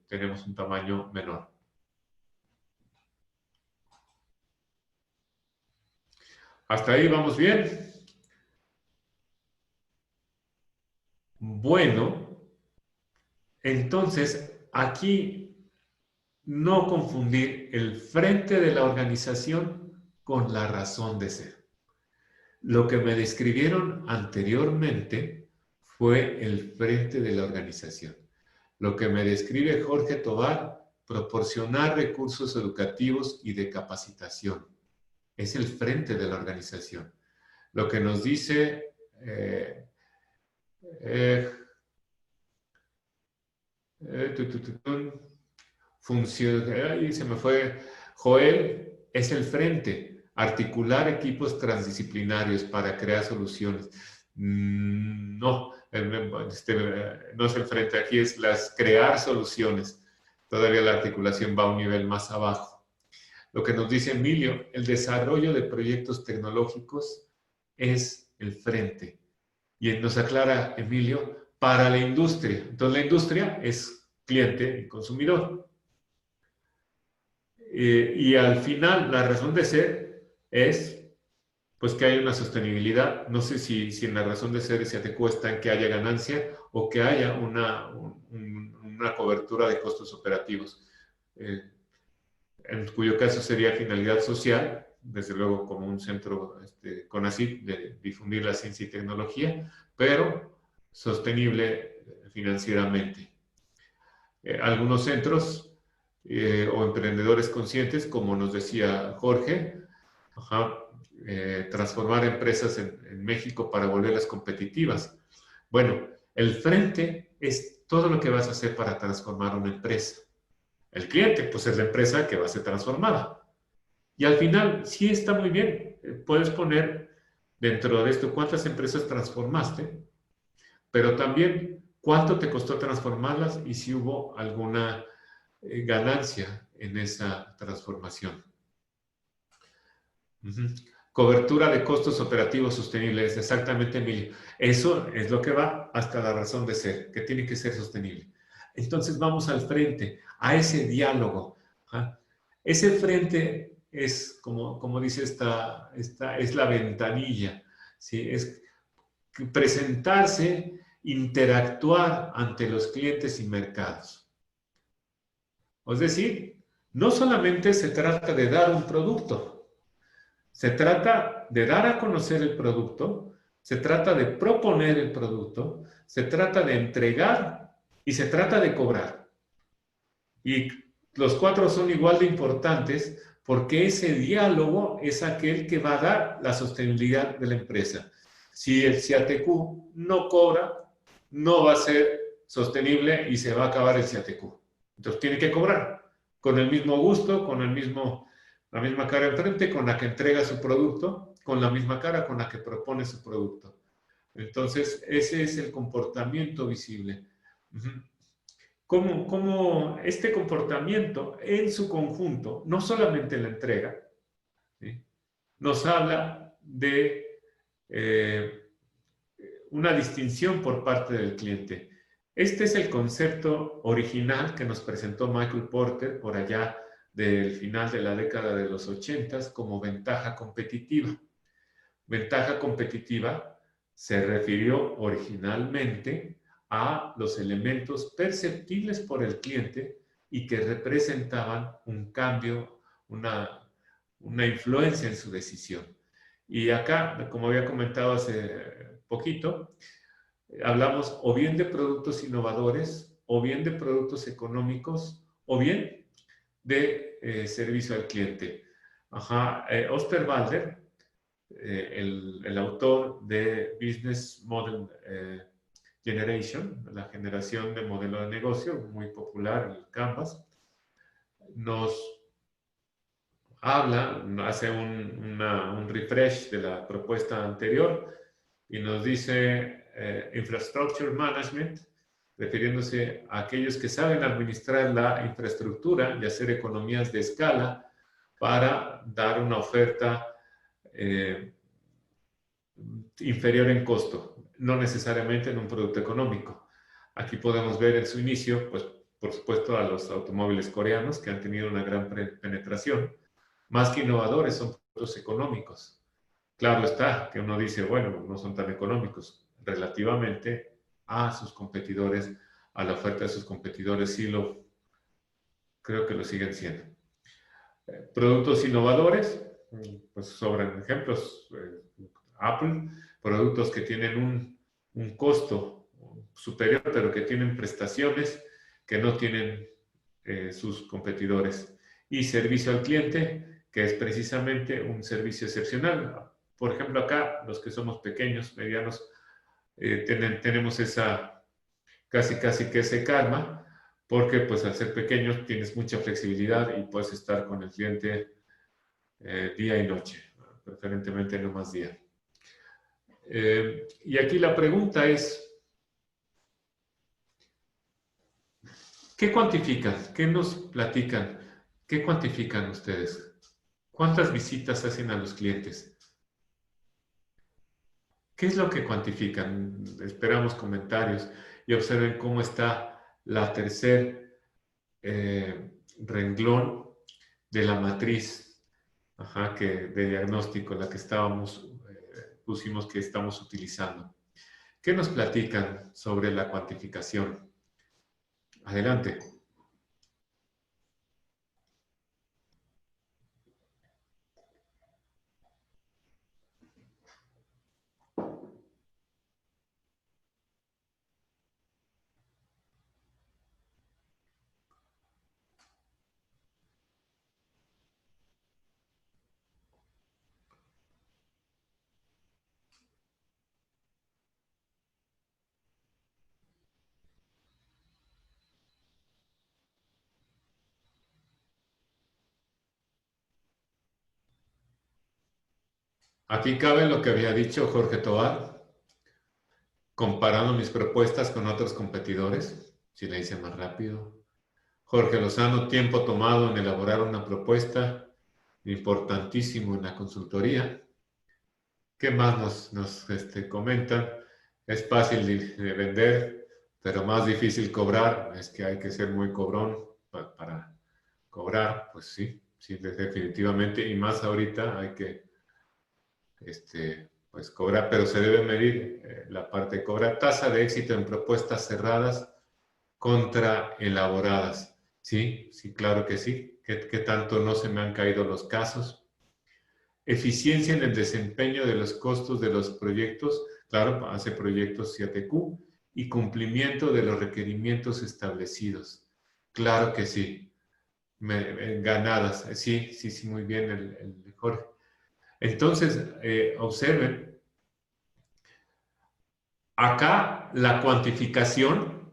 tenemos un tamaño menor. ¿Hasta ahí vamos bien? Bueno, entonces aquí no confundir el frente de la organización con la razón de ser. Lo que me describieron anteriormente fue el frente de la organización. Lo que me describe Jorge Tobar, proporcionar recursos educativos y de capacitación. Es el frente de la organización. Lo que nos dice ahí se me fue, Joel, es el frente, articular equipos transdisciplinarios para crear soluciones. No, no es el frente, aquí es crear soluciones. Todavía la articulación va a un nivel más abajo. Lo que nos dice Emilio, el desarrollo de proyectos tecnológicos es el frente. Y nos aclara Emilio, para la industria. Entonces la industria es cliente y consumidor. Y al final la razón de ser es pues que haya una sostenibilidad. No sé si en la razón de ser ese ATQ está en que haya ganancia o que haya una cobertura de costos operativos, en cuyo caso sería finalidad social, desde luego como un centro CONACYT de difundir la ciencia y tecnología, pero sostenible financieramente. Algunos centros o emprendedores conscientes, como nos decía Jorge, transformar empresas en México para volverlas competitivas. Bueno, el frente es todo lo que vas a hacer para transformar una empresa. El cliente, pues es la empresa que va a ser transformada. Y al final, sí está muy bien. Puedes poner dentro de esto cuántas empresas transformaste, pero también cuánto te costó transformarlas y si hubo alguna ganancia en esa transformación. Cobertura de costos operativos sostenibles, exactamente, Emilio. Eso es lo que va hasta la razón de ser, que tiene que ser sostenible. Entonces vamos al frente, a ese diálogo. Ese frente es, como dice esta es la ventanilla, ¿sí? Es presentarse, interactuar ante los clientes y mercados. Es decir, no solamente se trata de dar un producto, se trata de dar a conocer el producto, se trata de proponer el producto, se trata de entregar y se trata de cobrar. Y los cuatro son igual de importantes porque ese diálogo es aquel que va a dar la sostenibilidad de la empresa. Si el CIATQ no cobra, no va a ser sostenible y se va a acabar el CIATQ. Entonces tiene que cobrar con el mismo gusto, con la misma cara enfrente con la que entrega su producto, con la misma cara con la que propone su producto. Entonces, ese es el comportamiento visible. Como este comportamiento en su conjunto, no solamente la entrega, ¿sí?, nos habla de una distinción por parte del cliente. Este es el concepto original que nos presentó Michael Porter por allá del final de la década de los 80 como ventaja competitiva. Ventaja competitiva se refirió originalmente a los elementos perceptibles por el cliente y que representaban un cambio, una influencia en su decisión. Y acá, como había comentado hace poquito, hablamos o bien de productos innovadores, o bien de productos económicos, o bien de servicio al cliente. Osterwalder, el autor de Business Model Generation, la generación de modelo de negocio, muy popular en el Canvas, nos habla, hace un refresh de la propuesta anterior y nos dice Infrastructure Management, refiriéndose a aquellos que saben administrar la infraestructura y hacer economías de escala para dar una oferta inferior en costo, no necesariamente en un producto económico. Aquí podemos ver en su inicio, pues por supuesto a los automóviles coreanos que han tenido una gran penetración. Más que innovadores, son productos económicos. Claro está que uno dice, bueno, no son tan económicos relativamente a sus competidores, a la oferta de sus competidores, sí creo que lo siguen siendo. Productos innovadores, pues sobran ejemplos. Apple, productos que tienen un costo superior, pero que tienen prestaciones que no tienen sus competidores. Y servicio al cliente, que es precisamente un servicio excepcional. Por ejemplo, acá, los que somos pequeños, medianos, tenemos esa, casi que ese karma, porque pues al ser pequeños tienes mucha flexibilidad y puedes estar con el cliente día y noche, preferentemente no más día. Y aquí la pregunta es, ¿qué cuantifican? ¿Qué nos platican? ¿Qué cuantifican ustedes? ¿Cuántas visitas hacen a los clientes? ¿Qué es lo que cuantifican? Esperamos comentarios y observen cómo está la tercer renglón de la matriz de diagnóstico, la que pusimos que estamos utilizando. ¿Qué nos platican sobre la cuantificación? Adelante. Aquí cabe lo que había dicho Jorge Tovar, comparando mis propuestas con otros competidores, si la hice más rápido. Jorge Lozano, tiempo tomado en elaborar una propuesta, importantísimo en la consultoría. ¿Qué más nos comentan? Es fácil de vender, pero más difícil cobrar. Es que hay que ser muy cobrón para cobrar. Pues sí, definitivamente. Y más ahorita hay que pues cobrar, pero se debe medir la parte de cobrar. Tasa de éxito en propuestas cerradas contra elaboradas. Sí, sí, claro que sí. ¿Qué tanto no se me han caído los casos? Eficiencia en el desempeño de los costos de los proyectos, claro, hace proyectos 7Q, y cumplimiento de los requerimientos establecidos. Claro que sí. Ganadas. Sí, muy bien el Jorge. Entonces, observen, acá la cuantificación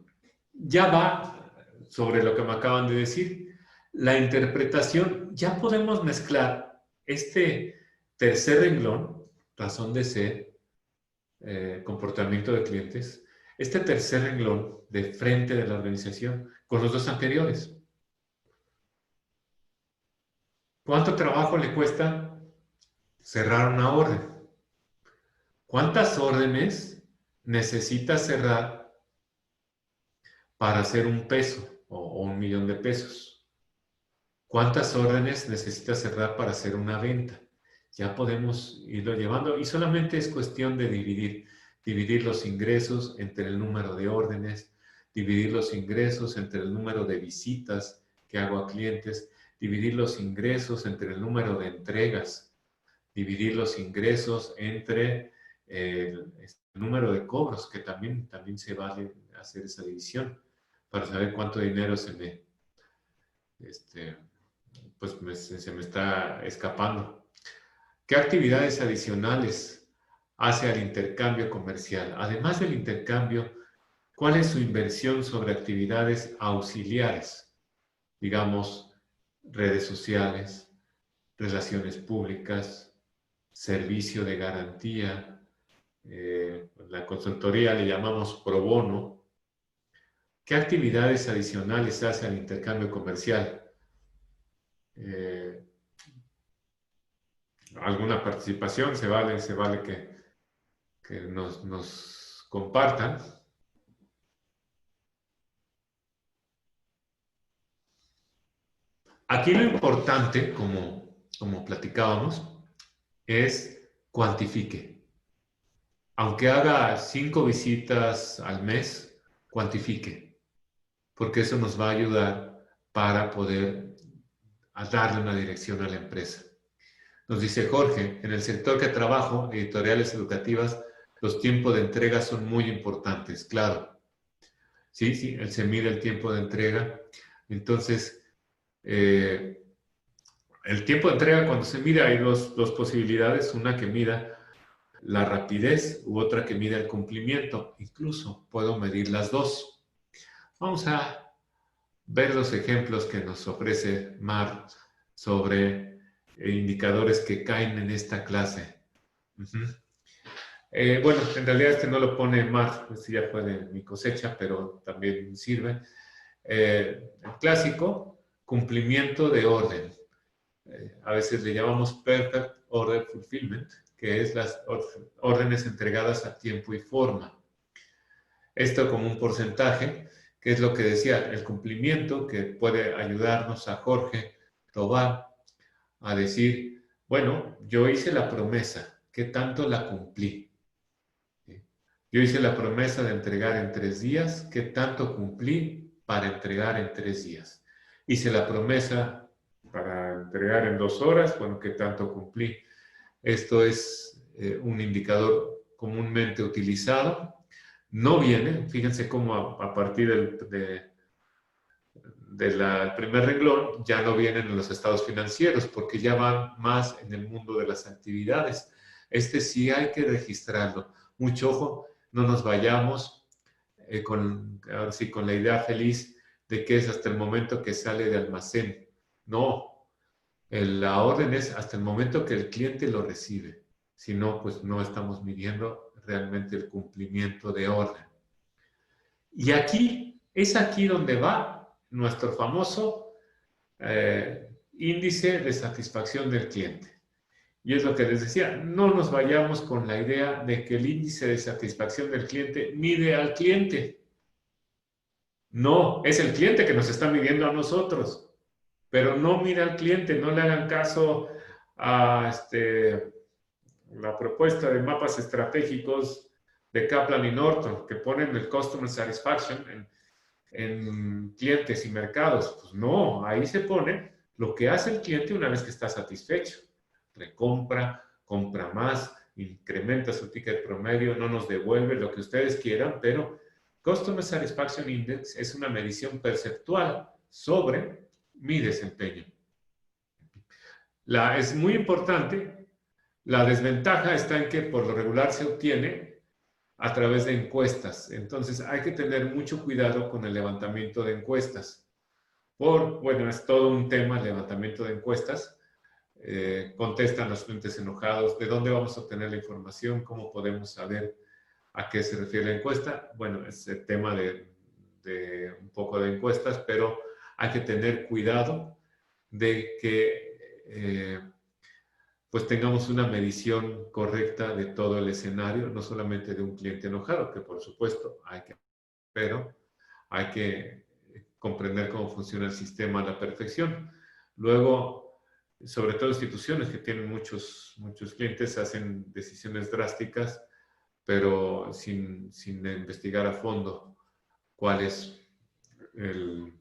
ya va sobre lo que me acaban de decir. La interpretación, ya podemos mezclar este tercer renglón, razón de ser, comportamiento de clientes, este tercer renglón de frente de la organización con los dos anteriores. ¿Cuánto trabajo le cuesta cerrar una orden? ¿Cuántas órdenes necesita cerrar para hacer un peso o 1,000,000 de pesos? ¿Cuántas órdenes necesita cerrar para hacer una venta? Ya podemos irlo llevando y solamente es cuestión de dividir los ingresos entre el número de órdenes, dividir los ingresos entre el número de visitas que hago a clientes, dividir los ingresos entre el número de entregas, dividir los ingresos entre el número de cobros, que también se vale hacer esa división para saber cuánto dinero se me está escapando. ¿Qué actividades adicionales hace al intercambio comercial? Además del intercambio, ¿cuál es su inversión sobre actividades auxiliares? Digamos, redes sociales, relaciones públicas, servicio de garantía, la consultoría le llamamos pro bono. ¿Qué actividades adicionales hace al intercambio comercial? Alguna participación, se vale que nos compartan. Aquí lo importante, como platicábamos, es cuantifique. Aunque haga 5 visitas al mes, cuantifique, porque eso nos va a ayudar para poder darle una dirección a la empresa. Nos dice Jorge, en el sector que trabajo, editoriales educativas, los tiempos de entrega son muy importantes, claro. Sí, sí, él se mide el tiempo de entrega. Entonces, el tiempo de entrega cuando se mide hay dos posibilidades, una que mida la rapidez u otra que mida el cumplimiento. Incluso puedo medir las dos. Vamos a ver los ejemplos que nos ofrece Mar sobre indicadores que caen en esta clase. Bueno, en realidad este no lo pone Mar, este ya fue de mi cosecha, pero también sirve. El clásico, cumplimiento de orden. A veces le llamamos Perfect Order Fulfillment, que es las órdenes entregadas a tiempo y forma. Esto como un porcentaje, que es lo que decía, el cumplimiento, que puede ayudarnos a Jorge Tobar a decir, bueno, yo hice la promesa, ¿qué tanto la cumplí? Yo hice la promesa de entregar en 3 días, ¿qué tanto cumplí para entregar en 3 días? Hice la promesa para entregar en 2 horas, bueno, ¿qué tanto cumplí? Esto es un indicador comúnmente utilizado. No viene, fíjense cómo a partir del primer renglón ya no vienen en los estados financieros porque ya van más en el mundo de las actividades. Este sí hay que registrarlo. Mucho ojo, no nos vayamos ahora sí, con la idea feliz de que es hasta el momento que sale de almacén. No, la orden es hasta el momento que el cliente lo recibe. Si no, pues no estamos midiendo realmente el cumplimiento de orden. Y es aquí donde va nuestro famoso índice de satisfacción del cliente. Y es lo que les decía, no nos vayamos con la idea de que el índice de satisfacción del cliente mide al cliente. No, es el cliente que nos está midiendo a nosotros, pero no mide al cliente, no le hagan caso a la propuesta de mapas estratégicos de Kaplan y Norton, que ponen el Customer Satisfaction en clientes y mercados. Pues no, ahí se pone lo que hace el cliente una vez que está satisfecho. Recompra, compra más, incrementa su ticket promedio, no nos devuelve lo que ustedes quieran, pero Customer Satisfaction Index es una medición perceptual sobre mi desempeño. Es muy importante. La desventaja está en que por lo regular se obtiene a través de encuestas. Entonces hay que tener mucho cuidado con el levantamiento de encuestas. Bueno, es todo un tema el levantamiento de encuestas. Contestan los clientes enojados. ¿De dónde vamos a obtener la información? ¿Cómo podemos saber a qué se refiere la encuesta? Bueno, es el tema de un poco de encuestas, pero hay que tener cuidado de que pues tengamos una medición correcta de todo el escenario, no solamente de un cliente enojado, que por supuesto pero hay que comprender cómo funciona el sistema a la perfección. Luego, sobre todo instituciones que tienen muchos clientes, hacen decisiones drásticas, pero sin investigar a fondo cuál es el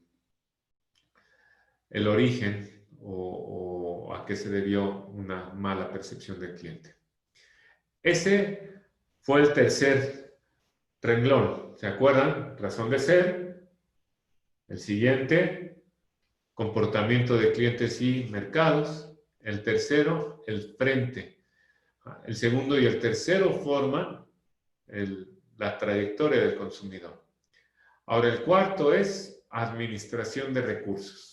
origen o a qué se debió una mala percepción del cliente. Ese fue el tercer renglón. ¿Se acuerdan? Razón de ser. El siguiente, comportamiento de clientes y mercados. El tercero, el frente. El segundo y el tercero forman la trayectoria del consumidor. Ahora, el cuarto es administración de recursos.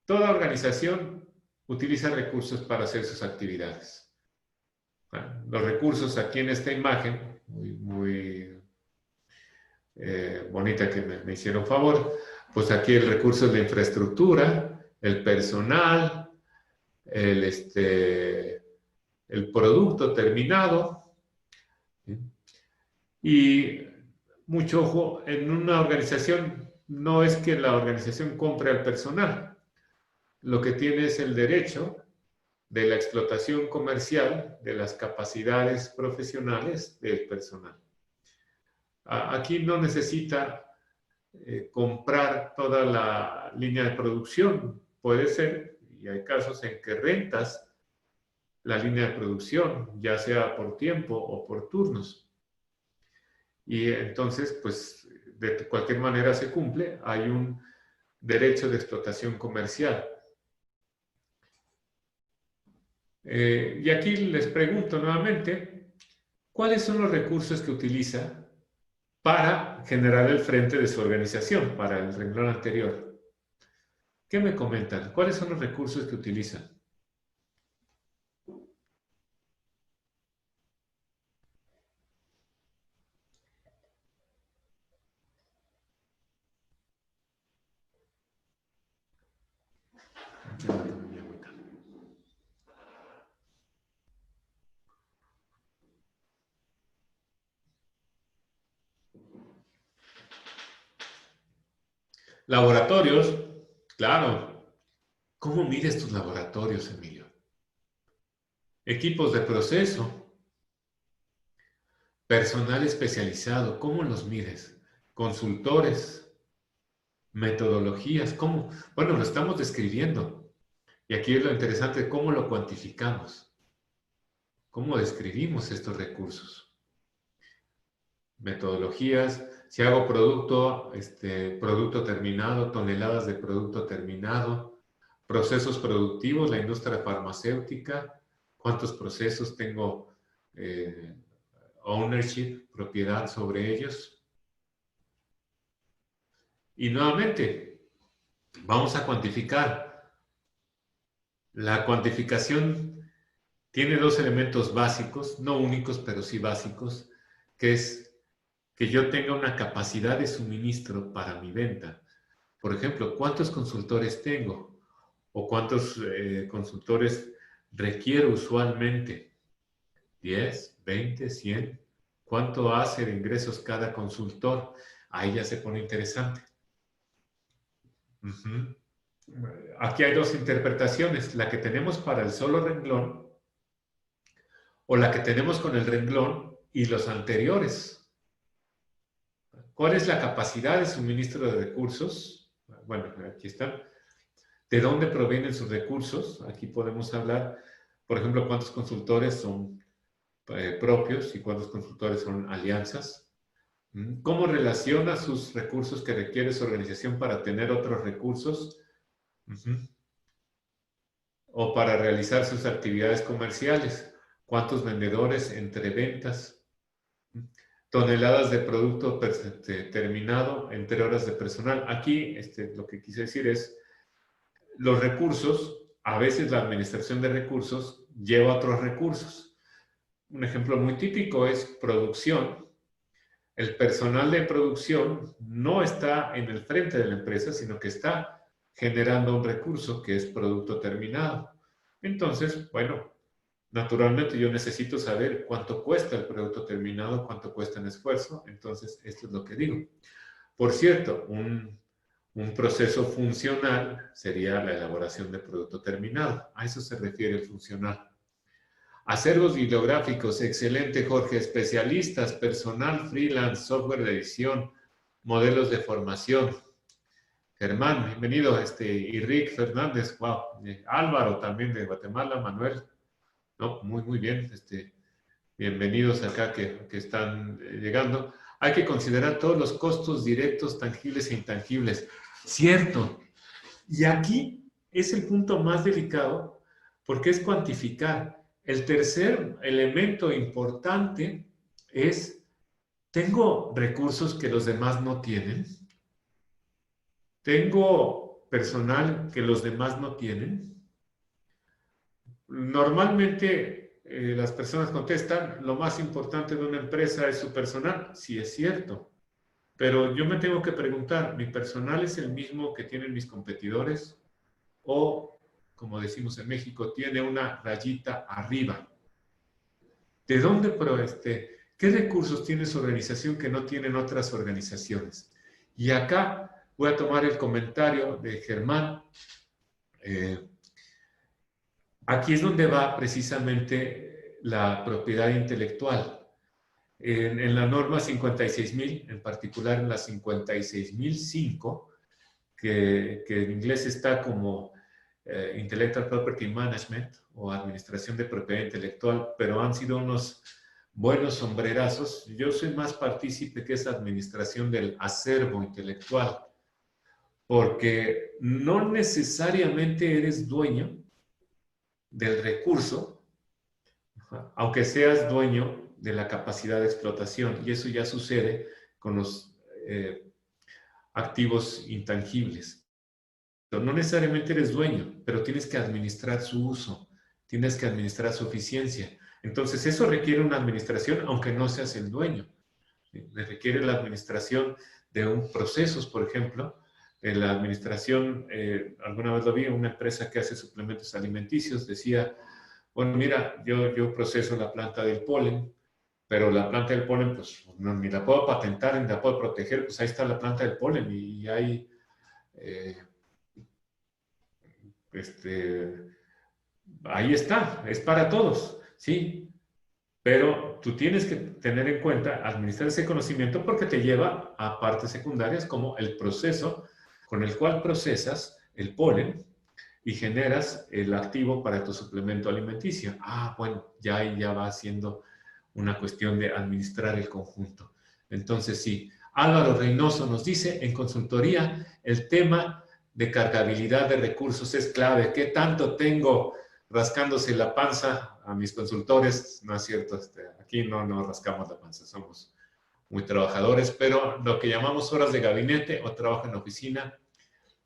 Toda organización utiliza recursos para hacer sus actividades. Los recursos aquí en esta imagen, muy bonita que me hicieron favor, pues aquí el recurso es la infraestructura, el personal, el producto terminado. ¿Sí? Y mucho ojo, en una organización no es que la organización compre al personal, lo que tiene es el derecho de la explotación comercial de las capacidades profesionales del personal. Aquí no necesita comprar toda la línea de producción. Puede ser, y hay casos en que rentas la línea de producción, ya sea por tiempo o por turnos. Y entonces, pues, de cualquier manera se cumple, hay un derecho de explotación comercial. Y aquí les pregunto nuevamente, ¿cuáles son los recursos que utiliza para generar el frente de su organización, para el renglón anterior? ¿Qué me comentan? ¿Cuáles son los recursos que utilizan? Laboratorios, claro. ¿Cómo mides tus laboratorios, Emilio? Equipos de proceso, personal especializado, ¿cómo los mides? Consultores, metodologías, ¿cómo? Bueno, lo estamos describiendo. Y aquí es lo interesante, ¿cómo lo cuantificamos? ¿Cómo describimos estos recursos? Metodologías, si hago producto, producto terminado, toneladas de producto terminado, procesos productivos, la industria farmacéutica, cuántos procesos tengo, ownership, propiedad sobre ellos. Y nuevamente, vamos a cuantificar. La cuantificación tiene dos elementos básicos, no únicos, pero sí básicos, que es que yo tenga una capacidad de suministro para mi venta. Por ejemplo, ¿cuántos consultores tengo? ¿O cuántos consultores requiero usualmente? ¿10, 20, 100? ¿Cuánto hace de ingresos cada consultor? Ahí ya se pone interesante. Uh-huh. Aquí hay dos interpretaciones, la que tenemos para el solo renglón o la que tenemos con el renglón y los anteriores. ¿Cuál es la capacidad de suministro de recursos? Bueno, aquí está. ¿De dónde provienen sus recursos? Aquí podemos hablar, por ejemplo, cuántos consultores son propios y cuántos consultores son alianzas. ¿Cómo relaciona sus recursos que requiere su organización para tener otros recursos? O para realizar sus actividades comerciales. ¿Cuántos vendedores entre ventas? Toneladas de producto terminado entre horas de personal. Aquí lo que quise decir es, los recursos, a veces la administración de recursos lleva otros recursos. Un ejemplo muy típico es producción. El personal de producción no está en el frente de la empresa, sino que está generando un recurso que es producto terminado. Entonces, bueno, naturalmente yo necesito saber cuánto cuesta el producto terminado, cuánto cuesta en esfuerzo. Entonces, esto es lo que digo. Por cierto, un proceso funcional sería la elaboración de producto terminado. A eso se refiere el funcional. Acervos bibliográficos, excelente, Jorge. Especialistas, personal, freelance, software de edición, modelos de formación. Germán, bienvenido. Y Rick Fernández, wow. Álvaro también de Guatemala, Manuel. No, muy bien. Bienvenidos acá que están llegando. Hay que considerar todos los costos directos, tangibles e intangibles. Cierto. Y aquí es el punto más delicado porque es cuantificar. El tercer elemento importante es, ¿tengo recursos que los demás no tienen? ¿Tengo personal que los demás no tienen? Normalmente las personas contestan, lo más importante de una empresa es su personal. Sí, es cierto. Pero yo me tengo que preguntar, ¿mi personal es el mismo que tienen mis competidores? O, como decimos en México, tiene una rayita arriba. ¿De dónde, qué recursos tiene su organización que no tienen otras organizaciones? Y acá voy a tomar el comentario de Germán. Aquí es donde va precisamente la propiedad intelectual. En la norma 56.000, en particular en la 56.005, que en inglés está como Intellectual Property Management o Administración de Propiedad Intelectual, pero han sido unos buenos sombrerazos. Yo soy más partícipe que esa administración del acervo intelectual, porque no necesariamente eres dueño del recurso, aunque seas dueño de la capacidad de explotación, y eso ya sucede con los activos intangibles. No necesariamente eres dueño, pero tienes que administrar su uso, tienes que administrar su eficiencia. Entonces, eso requiere una administración, aunque no seas el dueño. Requiere la administración de un procesos, por ejemplo. La administración, alguna vez lo vi, una empresa que hace suplementos alimenticios, decía, bueno, mira, yo proceso la planta del polen, pero la planta del polen, pues, no, ni la puedo patentar, ni la puedo proteger, pues ahí está la planta del polen y hay... ahí está, es para todos, ¿sí? Pero tú tienes que tener en cuenta, administrar ese conocimiento porque te lleva a partes secundarias como el proceso con el cual procesas el polen y generas el activo para tu suplemento alimenticio. Ah, bueno, ya va siendo una cuestión de administrar el conjunto. Entonces, sí, Álvaro Reynoso nos dice, en consultoría, el tema de cargabilidad de recursos es clave. ¿Qué tanto tengo rascándose la panza a mis consultores? No es cierto, aquí no rascamos la panza, somos muy trabajadores, pero lo que llamamos horas de gabinete o trabajo en oficina,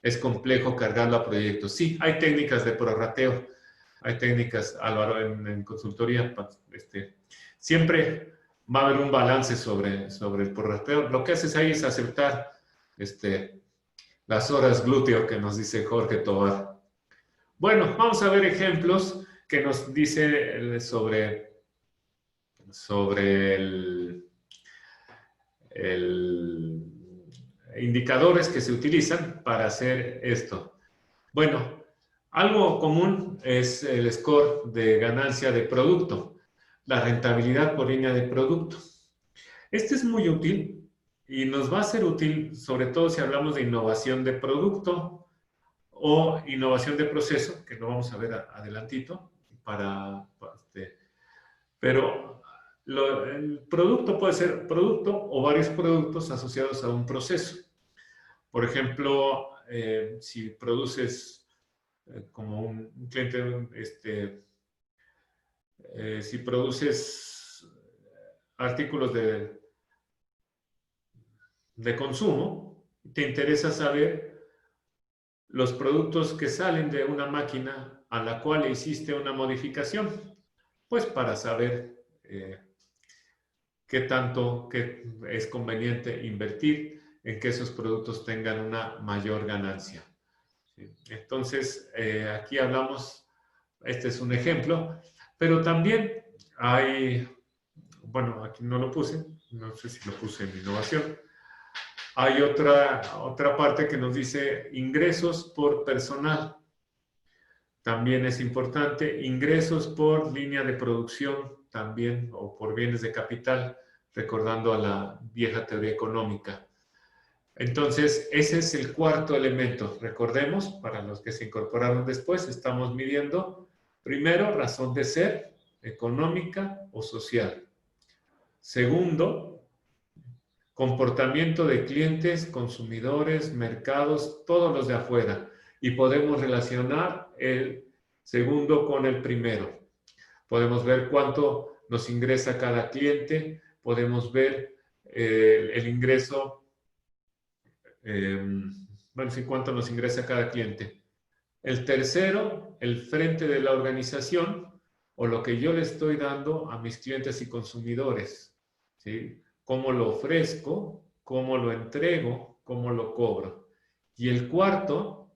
es complejo cargarlo a proyectos. Sí, hay técnicas de prorrateo, hay técnicas, Álvaro, en consultoría, siempre va a haber un balance sobre el prorrateo. Lo que haces ahí es aceptar las horas glúteo que nos dice Jorge Tobar. Bueno, vamos a ver ejemplos que nos dice sobre indicadores que se utilizan para hacer esto. Bueno, algo común es el score de ganancia de producto, la rentabilidad por línea de producto. Este es muy útil y nos va a ser útil sobre todo si hablamos de innovación de producto o innovación de proceso, que lo vamos a ver adelantito, pero el producto puede ser producto o varios productos asociados a un proceso. Por ejemplo, si produces como un cliente, si produces artículos de consumo, te interesa saber los productos que salen de una máquina a la cual hiciste una modificación, pues para saber qué tanto es conveniente invertir en que esos productos tengan una mayor ganancia. Entonces, aquí hablamos, este es un ejemplo, pero también hay, bueno, aquí no lo puse, no sé si lo puse en innovación. Hay otra parte que nos dice ingresos por personal. También es importante, ingresos por línea de producción también, o por bienes de capital, recordando a la vieja teoría económica. Entonces, ese es el cuarto elemento. Recordemos, para los que se incorporaron después, estamos midiendo, primero, razón de ser, económica o social. Segundo, comportamiento de clientes, consumidores, mercados, todos los de afuera. Y podemos relacionar el segundo con el primero. Podemos ver cuánto nos ingresa cada cliente, podemos ver el ingreso, bueno, sí, cuánto nos ingresa cada cliente. El tercero, el frente de la organización o lo que yo le estoy dando a mis clientes y consumidores, ¿sí? Cómo lo ofrezco, cómo lo entrego, cómo lo cobro. Y el cuarto,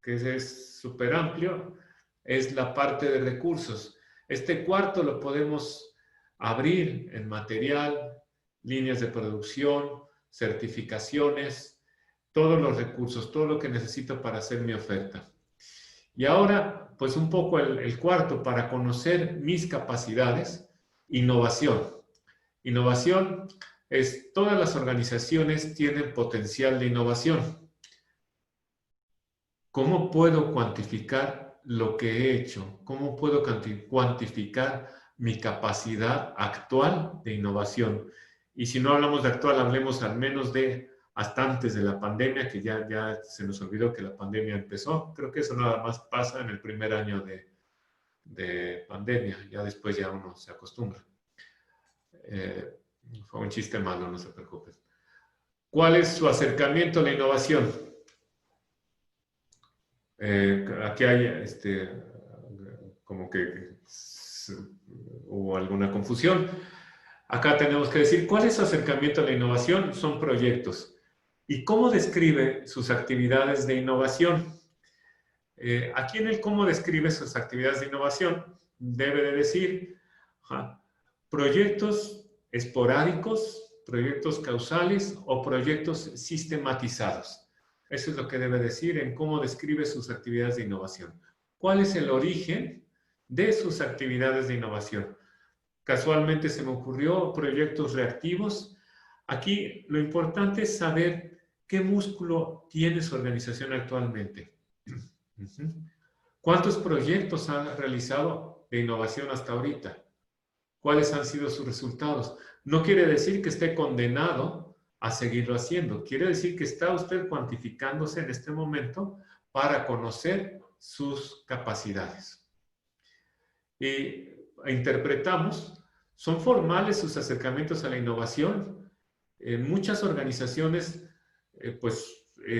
que es súper amplio, es la parte de recursos. Este cuarto lo podemos abrir en material, líneas de producción, certificaciones, todos los recursos, todo lo que necesito para hacer mi oferta. Y ahora, pues un poco el cuarto, para conocer mis capacidades, innovación. Innovación es, todas las organizaciones tienen potencial de innovación. ¿Cómo puedo cuantificar lo que he hecho? ¿Cómo puedo cuantificar mi capacidad actual de innovación? Y si no hablamos de actual, hablemos al menos de hasta antes de la pandemia, que ya se nos olvidó que la pandemia empezó. Creo que eso nada más pasa en el primer año de pandemia. Ya después ya uno se acostumbra. Fue un chiste malo, no se preocupen. ¿Cuál es su acercamiento a la innovación? Aquí hay como que hubo alguna confusión. Acá tenemos que decir cuál es su acercamiento a la innovación. Son proyectos. ¿Y cómo describe sus actividades de innovación? Aquí en el cómo describe sus actividades de innovación, debe de decir proyectos esporádicos, proyectos causales o proyectos sistematizados. Eso es lo que debe decir en cómo describe sus actividades de innovación. ¿Cuál es el origen de sus actividades de innovación? Casualmente se me ocurrió proyectos reactivos. Aquí lo importante es saber qué músculo tiene su organización actualmente. ¿Cuántos proyectos han realizado de innovación hasta ahorita? ¿Cuáles han sido sus resultados? No quiere decir que esté condenado a seguirlo haciendo. Quiere decir que está usted cuantificándose en este momento para conocer sus capacidades. Y interpretamos, ¿son formales sus acercamientos a la innovación? Muchas organizaciones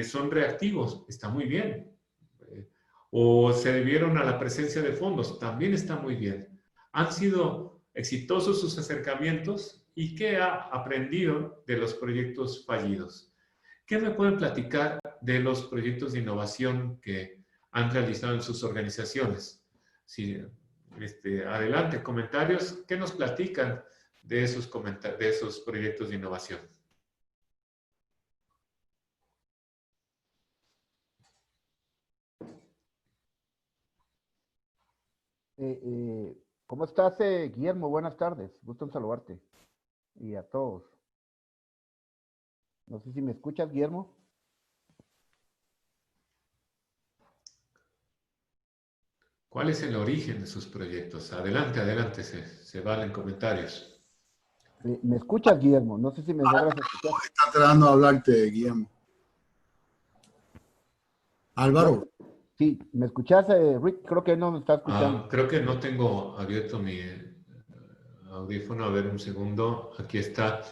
son reactivos, está muy bien. O se debieron a la presencia de fondos, también está muy bien. Han sido exitosos sus acercamientos y qué ha aprendido de los proyectos fallidos. ¿Qué me pueden platicar de los proyectos de innovación que han realizado en sus organizaciones? Sí, adelante, comentarios. ¿Qué nos platican de esos proyectos de innovación? ¿Cómo estás, Guillermo? Buenas tardes. Gusto en saludarte. Y a todos. No sé si me escuchas, Guillermo. ¿Cuál es el origen de sus proyectos? Adelante, adelante, se valen comentarios. ¿Me escuchas, Guillermo? No sé si me logras escuchar. Está tratando de hablarte, Guillermo. Álvaro. No, sí, ¿me escuchas, Rick? Creo que no me está escuchando. Creo que no tengo abierto mi audífono. A ver, un segundo. Aquí está.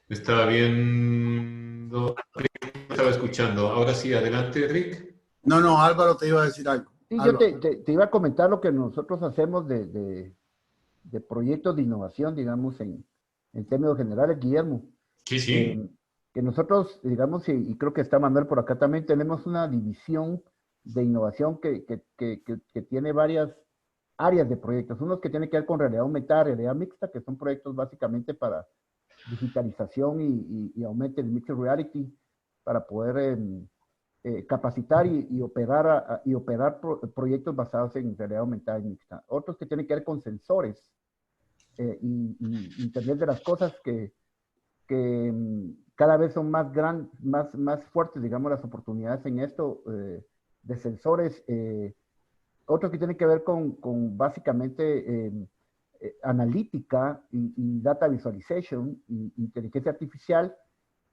Estaba viendo. Rick, estaba escuchando. Ahora sí, adelante, Rick. No, Álvaro te iba a decir algo. Sí, Álvaro. yo te iba a comentar lo que nosotros hacemos de proyectos de innovación, digamos, en términos generales, Guillermo. Sí, sí. Que nosotros, digamos, y creo que está Manuel por acá también, tenemos una división de innovación que tiene varias áreas de proyectos. Unos que tienen que ver con realidad aumentada, realidad mixta, que son proyectos básicamente para digitalización y aumento el mixed reality, para poder capacitar y operar proyectos basados en realidad aumentada y mixta. Otros que tienen que ver con sensores y Internet de las cosas que cada vez son más fuertes, digamos, las oportunidades en esto de sensores. Otros que tienen que ver con básicamente analítica y data visualization, y inteligencia artificial,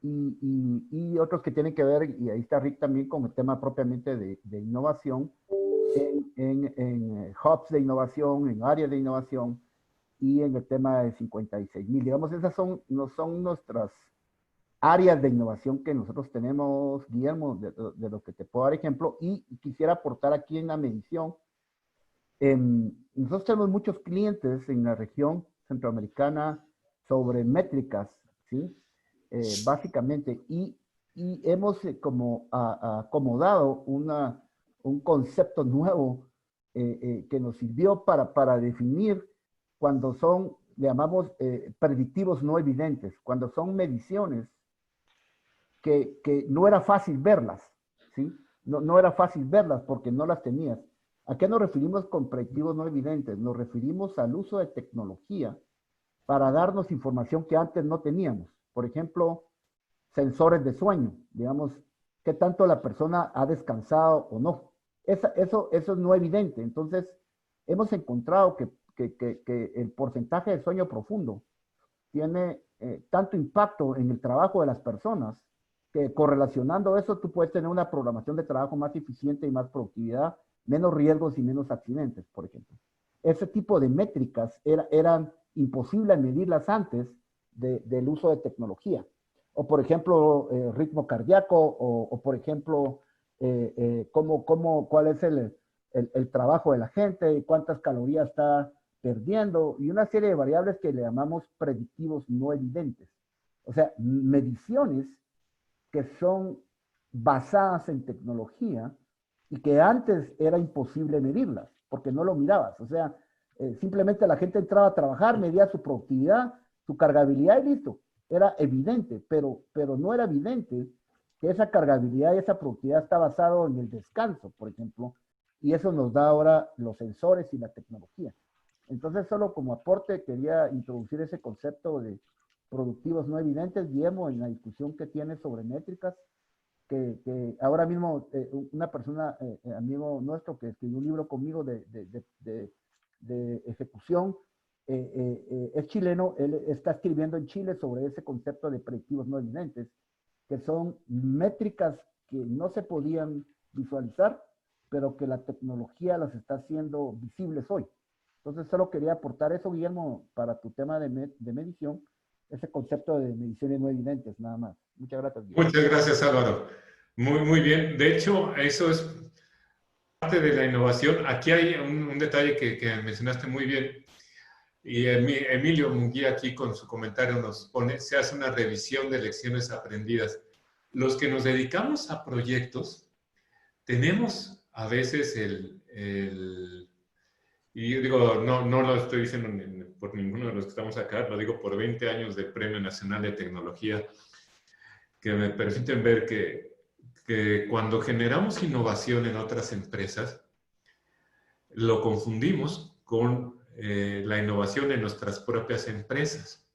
y otros que tienen que ver, y ahí está Rick también, con el tema propiamente de innovación, en hubs de innovación, en áreas de innovación, y en el tema de 56,000. Digamos, esas no son nuestras áreas de innovación que nosotros tenemos, Guillermo, de lo que te puedo dar ejemplo, y quisiera aportar aquí en la medición. Nosotros tenemos muchos clientes en la región centroamericana sobre métricas, ¿sí? Básicamente, y hemos como acomodado un concepto nuevo que nos sirvió para definir cuando son, le llamamos predictivos no evidentes, cuando son mediciones que no era fácil verlas, ¿sí? No era fácil verlas porque no las tenías. ¿A qué nos referimos con predictivos no evidentes? Nos referimos al uso de tecnología para darnos información que antes no teníamos. Por ejemplo, sensores de sueño, digamos, qué tanto la persona ha descansado o no, Eso es no evidente. Entonces, hemos encontrado que el porcentaje de sueño profundo tiene tanto impacto en el trabajo de las personas que correlacionando eso tú puedes tener una programación de trabajo más eficiente y más productividad, menos riesgos y menos accidentes, por ejemplo. Ese tipo de métricas eran imposibles medirlas antes del uso de tecnología. O por ejemplo, ritmo cardíaco, o por ejemplo, cuál es el trabajo de la gente, cuántas calorías está perdiendo, y una serie de variables que le llamamos predictivos no evidentes. O sea, mediciones que son basadas en tecnología y que antes era imposible medirlas, porque no lo mirabas. O sea, simplemente la gente entraba a trabajar, medía su productividad, su cargabilidad y listo. Era evidente, pero no era evidente que esa cargabilidad y esa productividad está basado en el descanso, por ejemplo, y eso nos da ahora los sensores y la tecnología. Entonces, solo como aporte, quería introducir ese concepto de productivos no evidentes, Guillermo, en la discusión que tiene sobre métricas, que ahora mismo una persona, amigo nuestro, que escribió un libro conmigo de ejecución, es chileno, él está escribiendo en Chile sobre ese concepto de predictivos no evidentes, que son métricas que no se podían visualizar, pero que la tecnología las está haciendo visibles hoy. Entonces, solo quería aportar eso, Guillermo, para tu tema de medición, ese concepto de mediciones no evidentes, nada más. Muchas gracias, Guillermo. Muchas gracias, Álvaro. Muy bien. De hecho, eso es parte de la innovación. Aquí hay un detalle que mencionaste muy bien. Y Emilio Munguía aquí con su comentario nos pone, se hace una revisión de lecciones aprendidas. Los que nos dedicamos a proyectos, tenemos a veces y digo, no lo estoy diciendo por ninguno de los que estamos acá, lo digo por 20 años de Premio Nacional de Tecnología, que me permiten ver que cuando generamos innovación en otras empresas, lo confundimos con la innovación en nuestras propias empresas.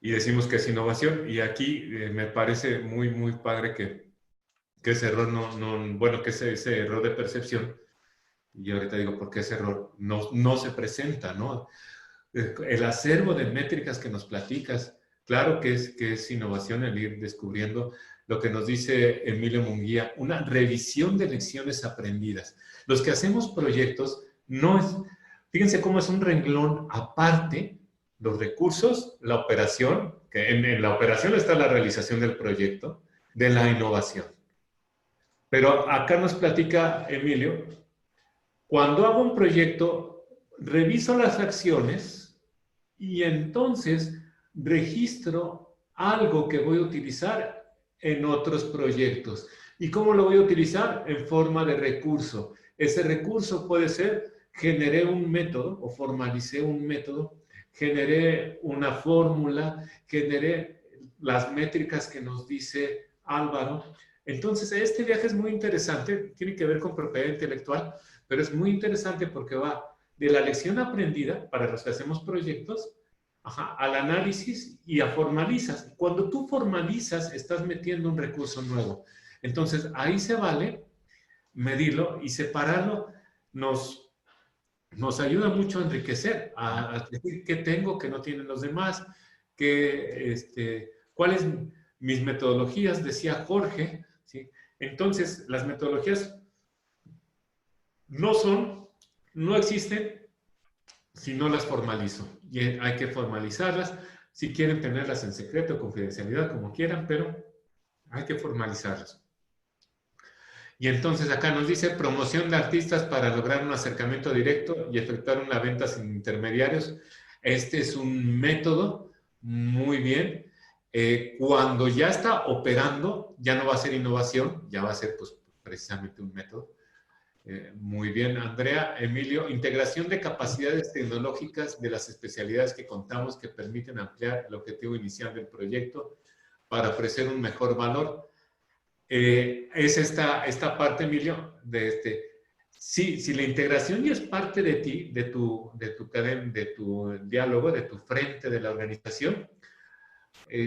Y decimos que es innovación. Y aquí me parece muy padre que ese error bueno, que ese error de percepción, y ahorita digo por qué ese error no se presenta, ¿no? El acervo de métricas que nos platicas, claro que es innovación el ir descubriendo lo que nos dice Emilio Munguía, una revisión de lecciones aprendidas. Los que hacemos proyectos, fíjense cómo es un renglón aparte, los recursos, la operación, que en la operación está la realización del proyecto, de la innovación. Pero acá nos platica Emilio, cuando hago un proyecto, reviso las acciones y entonces registro algo que voy a utilizar en otros proyectos. ¿Y cómo lo voy a utilizar? En forma de recurso. Ese recurso puede ser, generé un método o formalicé un método, generé una fórmula, generé las métricas que nos dice Álvaro. Entonces, este viaje es muy interesante, tiene que ver con propiedad intelectual, pero es muy interesante porque va de la lección aprendida para los que hacemos proyectos, al análisis y a formalizas. Cuando tú formalizas, estás metiendo un recurso nuevo. Entonces, ahí se vale medirlo y separarlo. Nos ayuda mucho a enriquecer, a decir qué tengo que no tienen los demás, cuáles mis metodologías, decía Jorge, ¿sí? Entonces, las metodologías no existen si no las formalizo. Y hay que formalizarlas. Si quieren tenerlas en secreto, confidencialidad, como quieran, pero hay que formalizarlas. Y entonces acá nos dice promoción de artistas para lograr un acercamiento directo y efectuar una venta sin intermediarios. Este es un método muy bien. Cuando ya está operando, ya no va a ser innovación, ya va a ser pues, precisamente un método. Muy bien, Andrea, Emilio, integración de capacidades tecnológicas de las especialidades que contamos que permiten ampliar el objetivo inicial del proyecto para ofrecer un mejor valor. Es esta parte, Emilio, si la integración ya es parte de ti, de tu diálogo, de tu frente de la organización,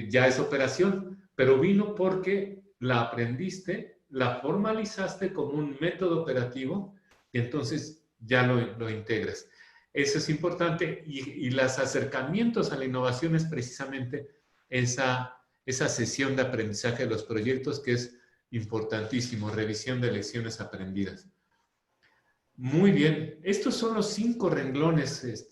ya es operación, pero vino porque la aprendiste la formalizaste como un método operativo y entonces ya lo integras. Eso es importante y los acercamientos a la innovación es precisamente esa sesión de aprendizaje de los proyectos que es importantísimo, revisión de lecciones aprendidas. Muy bien, estos son los 5 renglones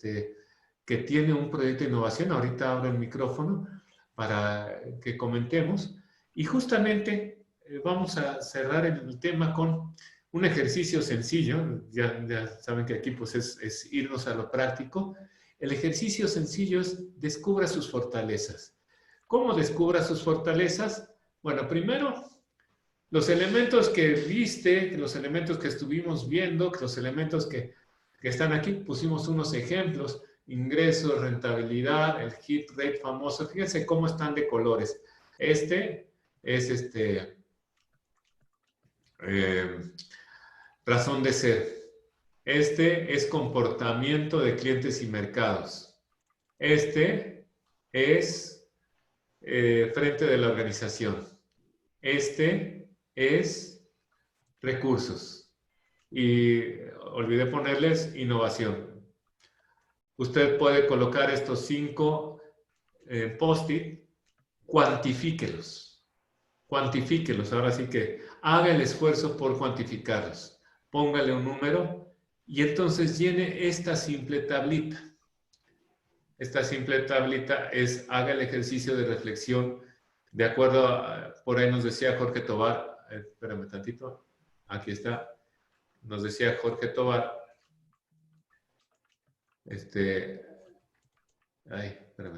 que tiene un proyecto de innovación. Ahorita abro el micrófono para que comentemos. Y justamente vamos a cerrar el tema con un ejercicio sencillo. Ya saben que aquí pues es irnos a lo práctico. El ejercicio sencillo es descubra sus fortalezas. ¿Cómo descubra sus fortalezas? Bueno, primero, los elementos que viste, los elementos que estuvimos viendo, los elementos que están aquí, pusimos unos ejemplos, ingresos, rentabilidad, el hit rate famoso, fíjense cómo están de colores. Este es razón de ser. Este es comportamiento de clientes y mercados. Este es frente de la organización. Este es recursos. Y olvidé ponerles innovación. Usted puede colocar estos 5 post-it, cuantifíquelos. Cuantifíquelos. Ahora sí que haga el esfuerzo por cuantificarlos. Póngale un número y entonces llene esta simple tablita. Esta simple tablita haga el ejercicio de reflexión de acuerdo a, por ahí nos decía Jorge Tobar, espérame tantito, aquí está, nos decía Jorge Tobar, espérame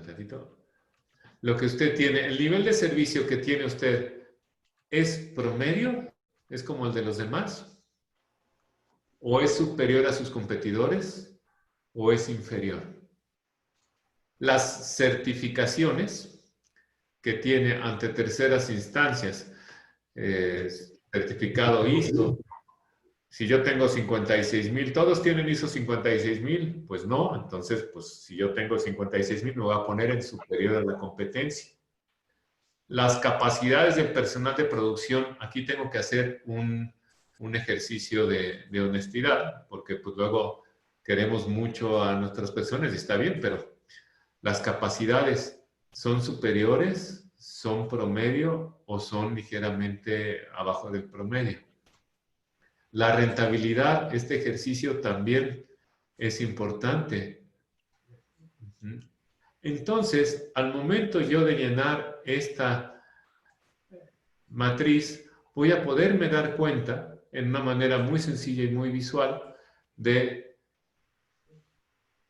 tantito, lo que usted tiene, el nivel de servicio que tiene usted, ¿es promedio? ¿Es como el de los demás? ¿O es superior a sus competidores? ¿O es inferior? Las certificaciones que tiene ante terceras instancias, certificado ISO. Si yo tengo 56,000, ¿todos tienen ISO 56,000? Pues no, entonces, pues si yo tengo 56,000, me voy a poner en superior a la competencia. Las capacidades del personal de producción, aquí tengo que hacer un ejercicio de honestidad, porque pues luego queremos mucho a nuestras personas y está bien, pero las capacidades son superiores, son promedio o son ligeramente abajo del promedio. La rentabilidad, este ejercicio también es importante. Entonces, al momento yo de llenar esta matriz, voy a poderme dar cuenta en una manera muy sencilla y muy visual de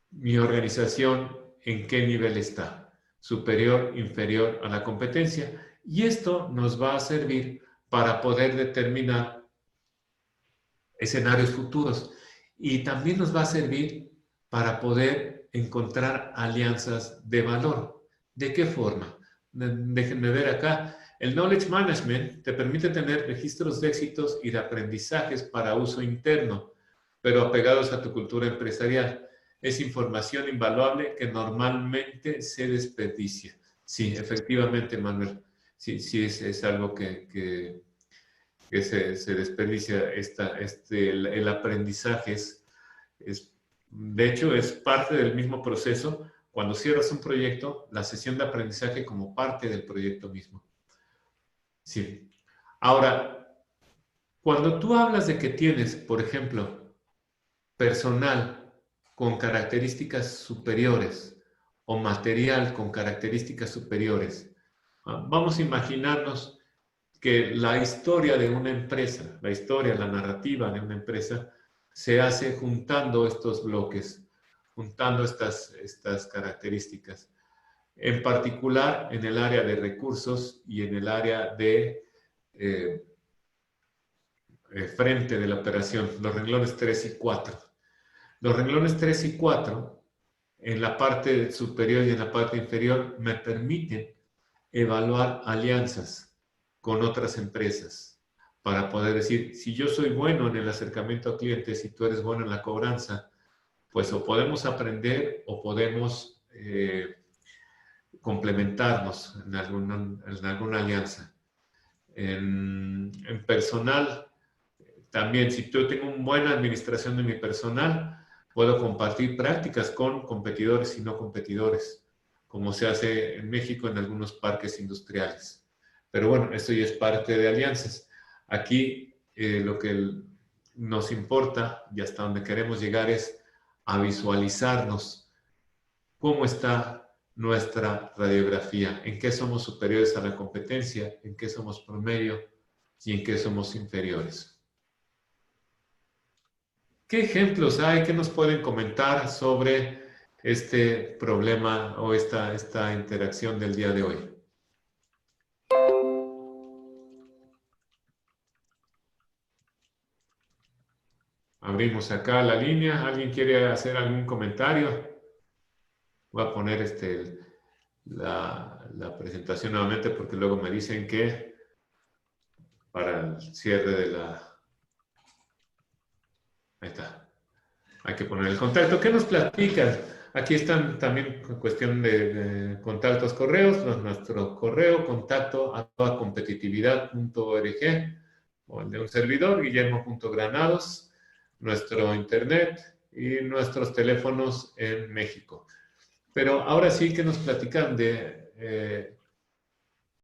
mi organización en qué nivel está, superior, inferior a la competencia. Y esto nos va a servir para poder determinar escenarios futuros. Y también nos va a servir para poder encontrar alianzas de valor. ¿De qué forma? Déjenme ver acá. El Knowledge Management te permite tener registros de éxitos y de aprendizajes para uso interno, pero apegados a tu cultura empresarial. Es información invaluable que normalmente se desperdicia. Sí, efectivamente, Manuel. Sí, es algo que se desperdicia. El aprendizaje de hecho, es parte del mismo proceso. Cuando cierras un proyecto, la sesión de aprendizaje como parte del proyecto mismo. Sí. Ahora, cuando tú hablas de que tienes, por ejemplo, personal con características superiores o material con características superiores, vamos a imaginarnos que la historia de una empresa, la narrativa de una empresa, se hace juntando estos bloques, juntando estas características. En particular, en el área de recursos y en el área de frente de la operación, los renglones 3 y 4. Los renglones 3 y 4, en la parte superior y en la parte inferior, me permiten evaluar alianzas con otras empresas para poder decir, si yo soy bueno en el acercamiento a clientes y tú eres bueno en la cobranza, pues o podemos aprender o podemos complementarnos en alguna alianza. En personal, también si yo tengo una buena administración de mi personal, puedo compartir prácticas con competidores y no competidores, como se hace en México en algunos parques industriales. Pero bueno, esto ya es parte de alianzas. Aquí lo que nos importa y hasta donde queremos llegar es a visualizarnos cómo está nuestra radiografía, en qué somos superiores a la competencia, en qué somos promedio y en qué somos inferiores. ¿Qué ejemplos hay? ¿Qué nos pueden comentar sobre este problema o esta interacción del día de hoy? Abrimos acá la línea. ¿Alguien quiere hacer algún comentario? Voy a poner la presentación nuevamente porque luego me dicen que para el cierre de la... Ahí está. Hay que poner el contacto. ¿Qué nos platican? Aquí están también con cuestión de contactos correos. Nuestro correo contacto@competitividad.org o el de un servidor, guillermo.granados. Nuestro internet y nuestros teléfonos en México. Pero ahora sí que nos platican de